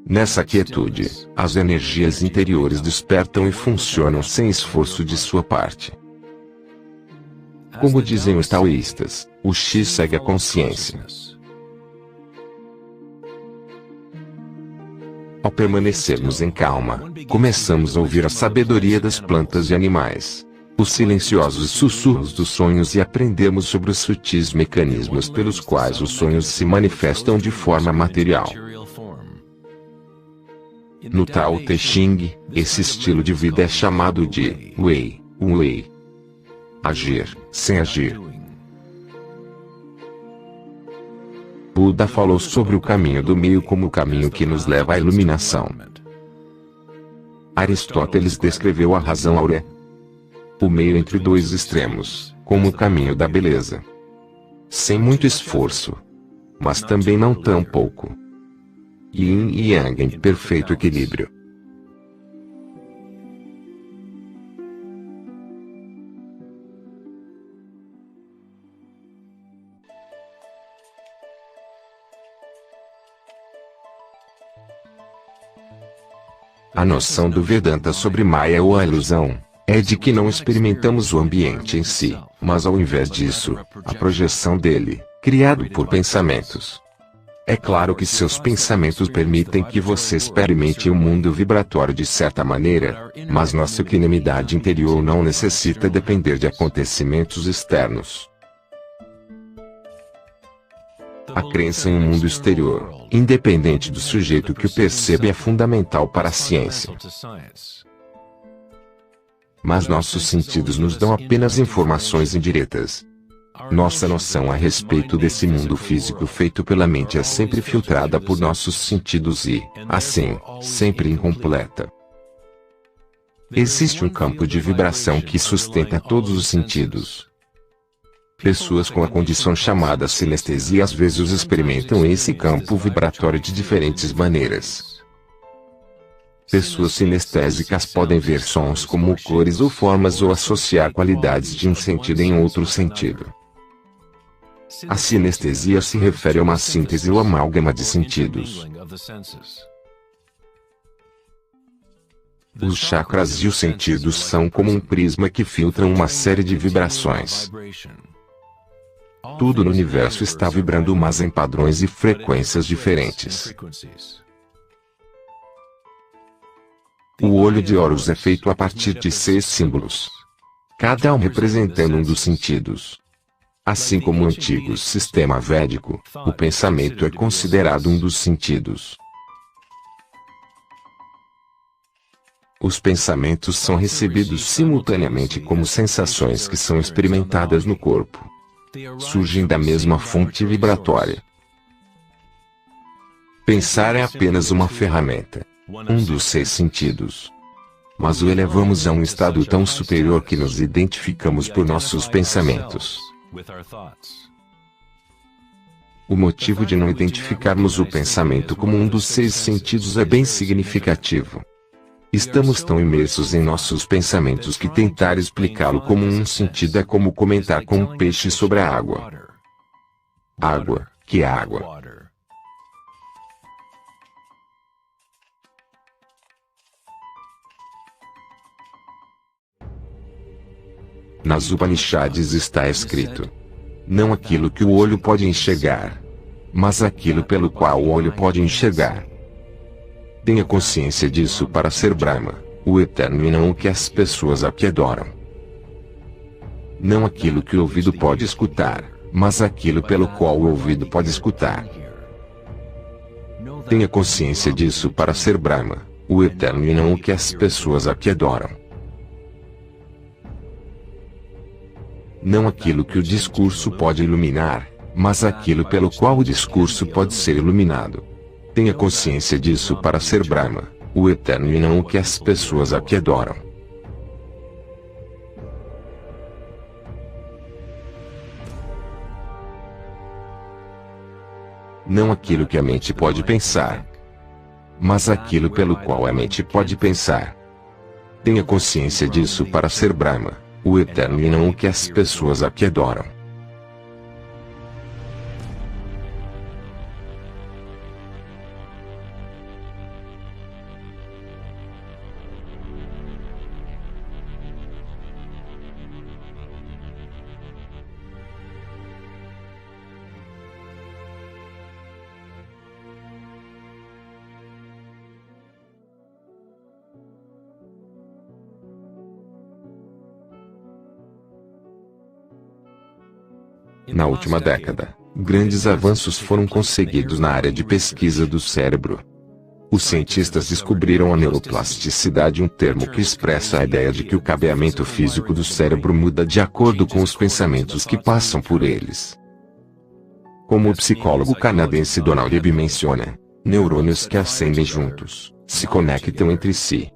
Nessa quietude, as energias interiores despertam e funcionam sem esforço de sua parte. Como dizem os taoístas, o Xi segue a consciência. Ao permanecermos em calma, começamos a ouvir a sabedoria das plantas e animais, os silenciosos sussurros dos sonhos e aprendemos sobre os sutis mecanismos pelos quais os sonhos se manifestam de forma material. No Tao Te Ching, esse estilo de vida é chamado de Wei, Wei. Agir, sem agir. Buda falou sobre o caminho do meio como o caminho que nos leva à iluminação. Aristóteles descreveu a razão áurea, o meio entre dois extremos, como o caminho da beleza. Sem muito esforço, mas também não tão pouco. Yin e Yang em perfeito equilíbrio. A noção do Vedanta sobre Maya ou a ilusão é de que não experimentamos o ambiente em si, mas ao invés disso, a projeção dele, criado por pensamentos. É claro que seus pensamentos permitem que você experimente o mundo vibratório de certa maneira, mas nossa equanimidade interior não necessita depender de acontecimentos externos. A crença em um mundo exterior, independente do sujeito que o percebe, é fundamental para a ciência. Mas nossos sentidos nos dão apenas informações indiretas. Nossa noção a respeito desse mundo físico feito pela mente é sempre filtrada por nossos sentidos e, assim, sempre incompleta. Existe um campo de vibração que sustenta todos os sentidos. Pessoas com a condição chamada sinestesia às vezes experimentam esse campo vibratório de diferentes maneiras. Pessoas sinestésicas podem ver sons como cores ou formas ou associar qualidades de um sentido em outro sentido. A sinestesia se refere a uma síntese ou amálgama de sentidos. Os chakras e os sentidos são como um prisma que filtram uma série de vibrações. Tudo no universo está vibrando, mas em padrões e frequências diferentes. O olho de Horus é feito a partir de 6 símbolos, cada um representando um dos sentidos. Assim como o antigo sistema védico, o pensamento é considerado um dos sentidos. Os pensamentos são recebidos simultaneamente como sensações que são experimentadas no corpo. Surgem da mesma fonte vibratória. Pensar é apenas uma ferramenta, um dos 6 sentidos. Mas o elevamos a um estado tão superior que nos identificamos por nossos pensamentos. O motivo de não identificarmos o pensamento como um dos 6 sentidos é bem significativo. Estamos tão imersos em nossos pensamentos que tentar explicá-lo como um sentido é como comentar com um peixe sobre a água. Água, que é água? Nas Upanishads está escrito: não aquilo que o olho pode enxergar, mas aquilo pelo qual o olho pode enxergar. Tenha consciência disso para ser Brahma, o eterno, e não o que as pessoas aqui adoram. Não aquilo que o ouvido pode escutar, mas aquilo pelo qual o ouvido pode escutar. Tenha consciência disso para ser Brahma, o eterno, e não o que as pessoas aqui adoram. Não aquilo que o discurso pode iluminar, mas aquilo pelo qual o discurso pode ser iluminado. Tenha consciência disso para ser Brahma, o eterno e não o que as pessoas aqui adoram. Não aquilo que a mente pode pensar, mas aquilo pelo qual a mente pode pensar. Tenha consciência disso para ser Brahma, o eterno e não o que as pessoas aqui adoram. Na última década, grandes avanços foram conseguidos na área de pesquisa do cérebro. Os cientistas descobriram a neuroplasticidade, um termo que expressa a ideia de que o cabeamento físico do cérebro muda de acordo com os pensamentos que passam por eles. Como o psicólogo canadense Donald Hebb menciona, neurônios que acendem juntos, se conectam entre si.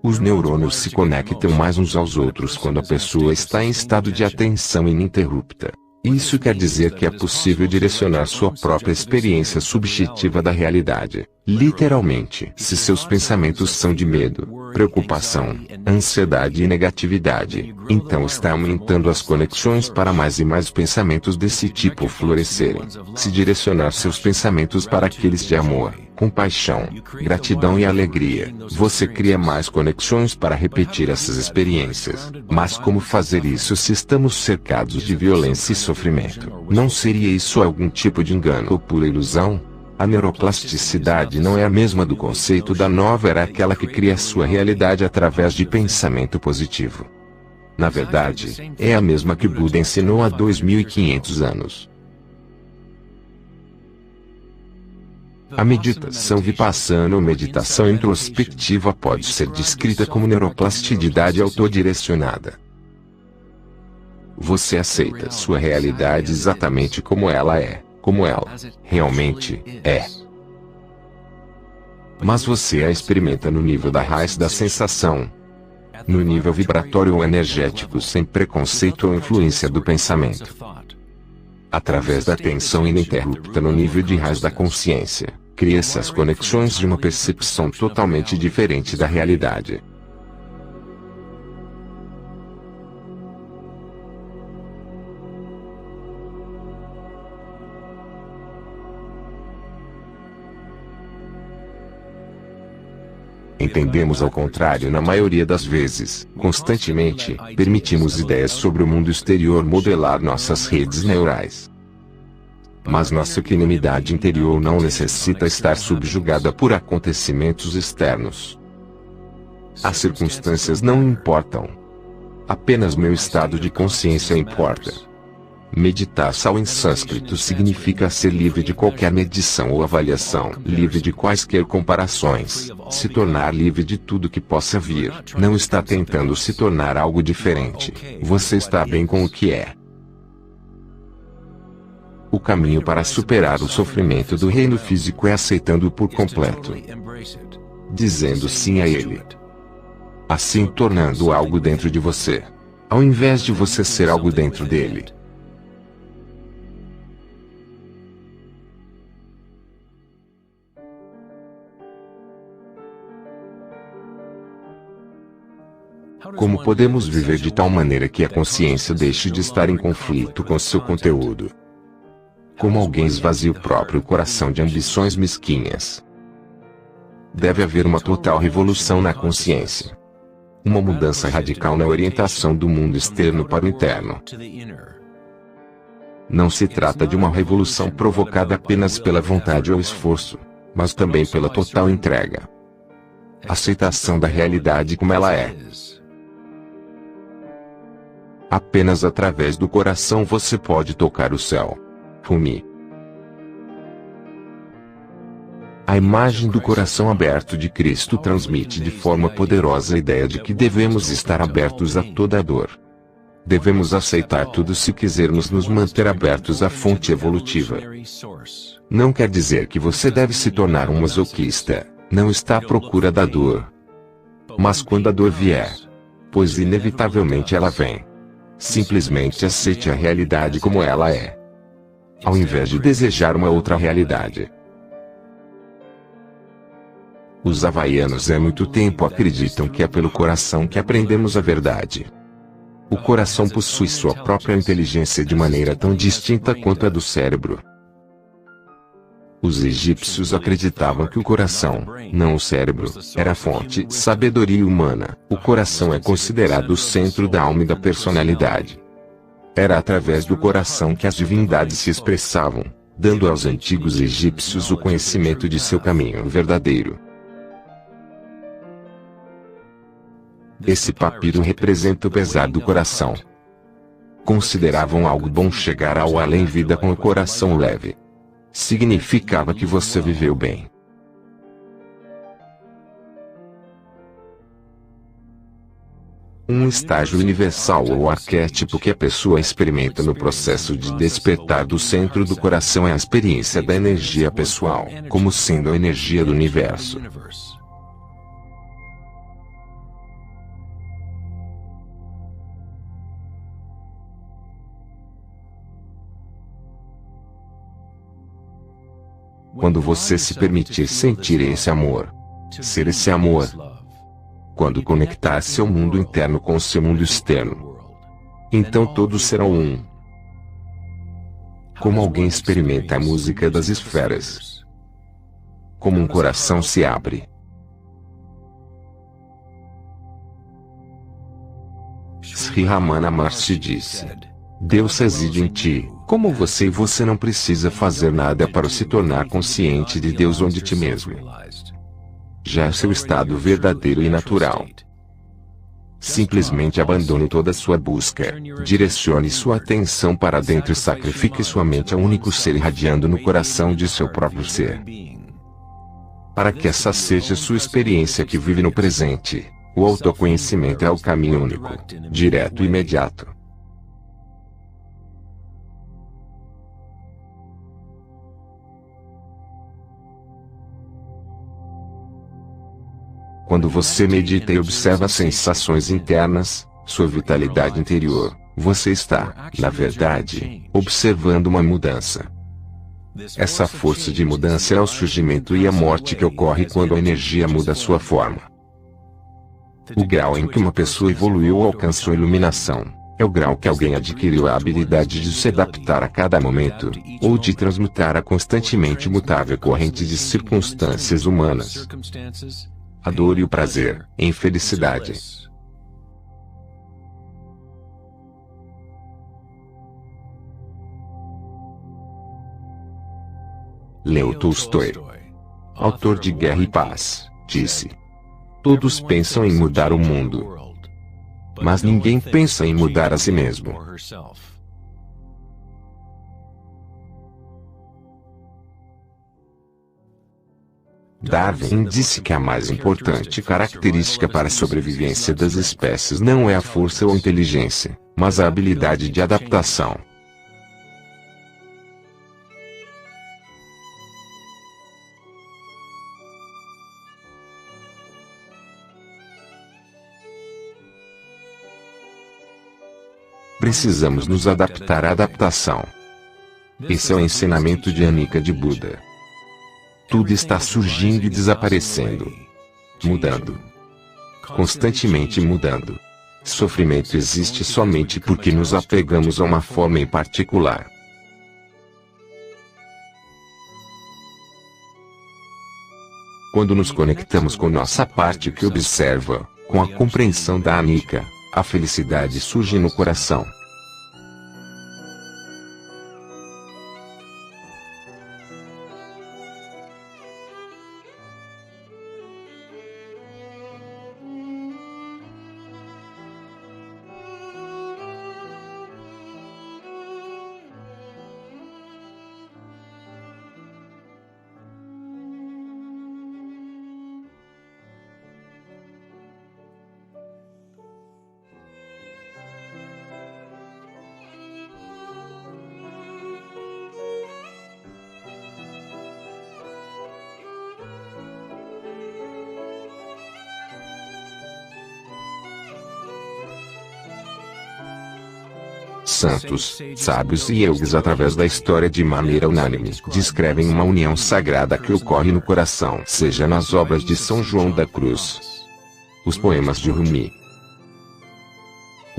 Os neurônios se conectam mais uns aos outros quando a pessoa está em estado de atenção ininterrupta. Isso quer dizer que é possível direcionar sua própria experiência subjetiva da realidade, literalmente. Se seus pensamentos são de medo, preocupação, ansiedade e negatividade, então está aumentando as conexões para mais e mais pensamentos desse tipo florescerem. Se direcionar seus pensamentos para aqueles de amor, compaixão, gratidão e alegria, você cria mais conexões para repetir essas experiências. Mas como fazer isso se estamos cercados de violência e sofrimento? Não seria isso algum tipo de engano ou pura ilusão? A neuroplasticidade não é a mesma do conceito da nova era, aquela que cria sua realidade através de pensamento positivo. Na verdade, é a mesma que Buda ensinou há 2500 anos. A meditação vipassana ou meditação introspectiva pode ser descrita como neuroplasticidade autodirecionada. Você aceita sua realidade exatamente como ela realmente é. Mas você a experimenta no nível da raiz da sensação, no nível vibratório ou energético, sem preconceito ou influência do pensamento. Através da atenção ininterrupta no nível de raiz da consciência, cria-se as conexões de uma percepção totalmente diferente da realidade. Entendemos ao contrário na maioria das vezes. Constantemente, permitimos ideias sobre o mundo exterior modelar nossas redes neurais. Mas nossa equanimidade interior não necessita estar subjugada por acontecimentos externos. As circunstâncias não importam. Apenas meu estado de consciência importa. Meditar-sal em sânscrito significa ser livre de qualquer medição ou avaliação, livre de quaisquer comparações, se tornar livre de tudo que possa vir. Não está tentando se tornar algo diferente. Você está bem com o que é. O caminho para superar o sofrimento do reino físico é aceitando-o por completo, dizendo sim a ele. Assim tornando algo dentro de você, ao invés de você ser algo dentro dele. Como podemos viver de tal maneira que a consciência deixe de estar em conflito com seu conteúdo? Como alguém esvazia o próprio coração de ambições mesquinhas? Deve haver uma total revolução na consciência. Uma mudança radical na orientação do mundo externo para o interno. Não se trata de uma revolução provocada apenas pela vontade ou esforço, mas também pela total entrega. Aceitação da realidade como ela é. Apenas através do coração você pode tocar o céu. Rumi. A imagem do coração aberto de Cristo transmite de forma poderosa a ideia de que devemos estar abertos a toda dor, Devemos aceitar tudo se quisermos nos manter abertos à fonte evolutiva. Não quer dizer que você deve se tornar um masoquista, não está à procura da dor. Mas quando a dor vier, pois inevitavelmente ela vem, simplesmente aceite a realidade como ela é, ao invés de desejar uma outra realidade. Os havaianos há muito tempo acreditam que é pelo coração que aprendemos a verdade. O coração possui sua própria inteligência de maneira tão distinta quanto a do cérebro. Os egípcios acreditavam que o coração, não o cérebro, era a fonte de sabedoria humana. O coração é considerado o centro da alma e da personalidade. Era através do coração que as divindades se expressavam, dando aos antigos egípcios o conhecimento de seu caminho verdadeiro. Esse papiro representa o pesar do coração. Consideravam algo bom chegar ao além-vida com o coração leve. Significava que você viveu bem. Um estágio universal ou arquétipo que a pessoa experimenta no processo de despertar do centro do coração é a experiência da energia pessoal, como sendo a energia do universo. Quando você se permitir sentir esse amor, ser esse amor, quando conectar seu mundo interno com seu mundo externo, então todos serão um. Como alguém experimenta a música das esferas. Como um coração se abre. Sri Ramana Maharshi disse: Deus reside em ti, como você e você não precisa fazer nada para se tornar consciente de Deus onde ti mesmo. Já é seu estado verdadeiro e natural. Simplesmente abandone toda sua busca, direcione sua atenção para dentro e sacrifique sua mente ao único ser irradiando no coração de seu próprio ser. Para que essa seja sua experiência que vive no presente, o autoconhecimento é o caminho único, direto e imediato. Quando você medita e observa as sensações internas, sua vitalidade interior, você está, na verdade, observando uma mudança. Essa força de mudança é o surgimento e a morte que ocorre quando a energia muda sua forma. O grau em que uma pessoa evoluiu ou alcançou iluminação, é o grau que alguém adquiriu a habilidade de se adaptar a cada momento, ou de transmutar a constantemente mutável corrente de circunstâncias humanas, a dor e o prazer, em felicidade. Leo Tolstói, autor de Guerra e Paz, disse: todos pensam em mudar o mundo, mas ninguém pensa em mudar a si mesmo. Darwin disse que a mais importante característica para a sobrevivência das espécies não é a força ou a inteligência, mas a habilidade de adaptação. Precisamos nos adaptar à adaptação. Esse é o ensinamento de Anika de Buda. Tudo está surgindo e desaparecendo. Mudando. Constantemente mudando. Sofrimento existe somente porque nos apegamos a uma forma em particular. Quando nos conectamos com nossa parte que observa, com a compreensão da Anika, a felicidade surge no coração. santos, sábios e yogis através da história de maneira unânime descrevem uma união sagrada que ocorre no coração, seja nas obras de São João da Cruz, os poemas de Rumi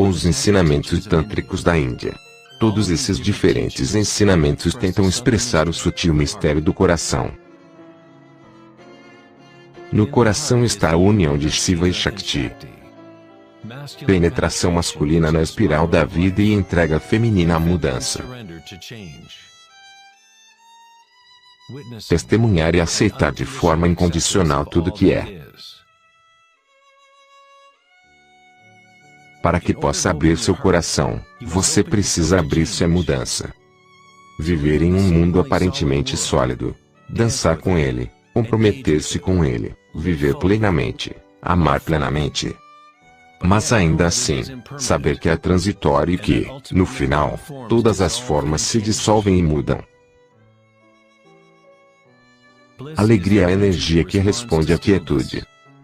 ou os ensinamentos tântricos da Índia. Todos esses diferentes ensinamentos tentam expressar o sutil mistério do coração. No coração está a união de Shiva e Shakti. Penetração masculina na espiral da vida e entrega feminina à mudança. Testemunhar e aceitar de forma incondicional tudo que é. Para que possa abrir seu coração, você precisa abrir-se à mudança. Viver em um mundo aparentemente sólido. Dançar com ele, comprometer-se com ele, viver plenamente, amar plenamente. Mas ainda assim, saber que é transitório e que, no final, todas as formas se dissolvem e mudam. Alegria é a energia que responde à quietude.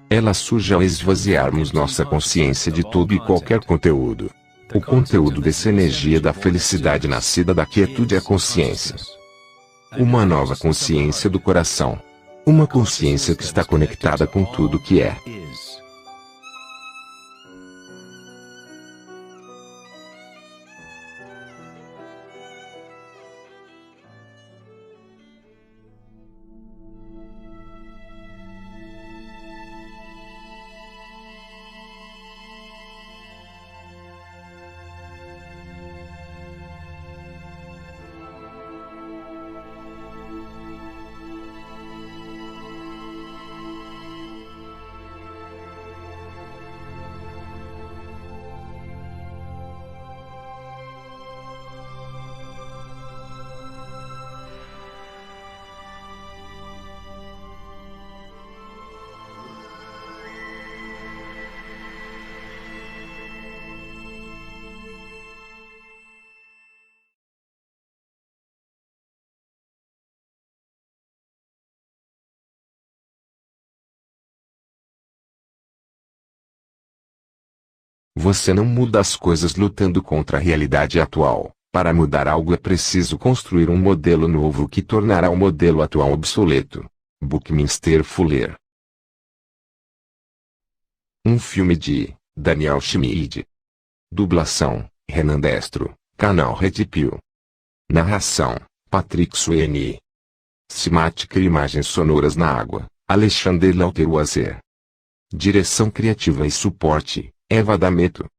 Ela surge ao esvaziarmos nossa consciência de todo e qualquer conteúdo. O conteúdo dessa energia da felicidade nascida da quietude é a consciência. Uma nova consciência do coração. Uma consciência que está conectada com tudo que é. Você não muda as coisas lutando contra a realidade atual. Para mudar algo é preciso construir um modelo novo que tornará o modelo atual obsoleto. Buckminster Fuller. Um filme de Daniel Schmid. Dublação: Renan Destro, canal Red Pill. Narração: Patrick Sweeney. Cinemática e imagens sonoras na água: Alexander Lauteroazer. Direção criativa e suporte: Eva D'Ameto.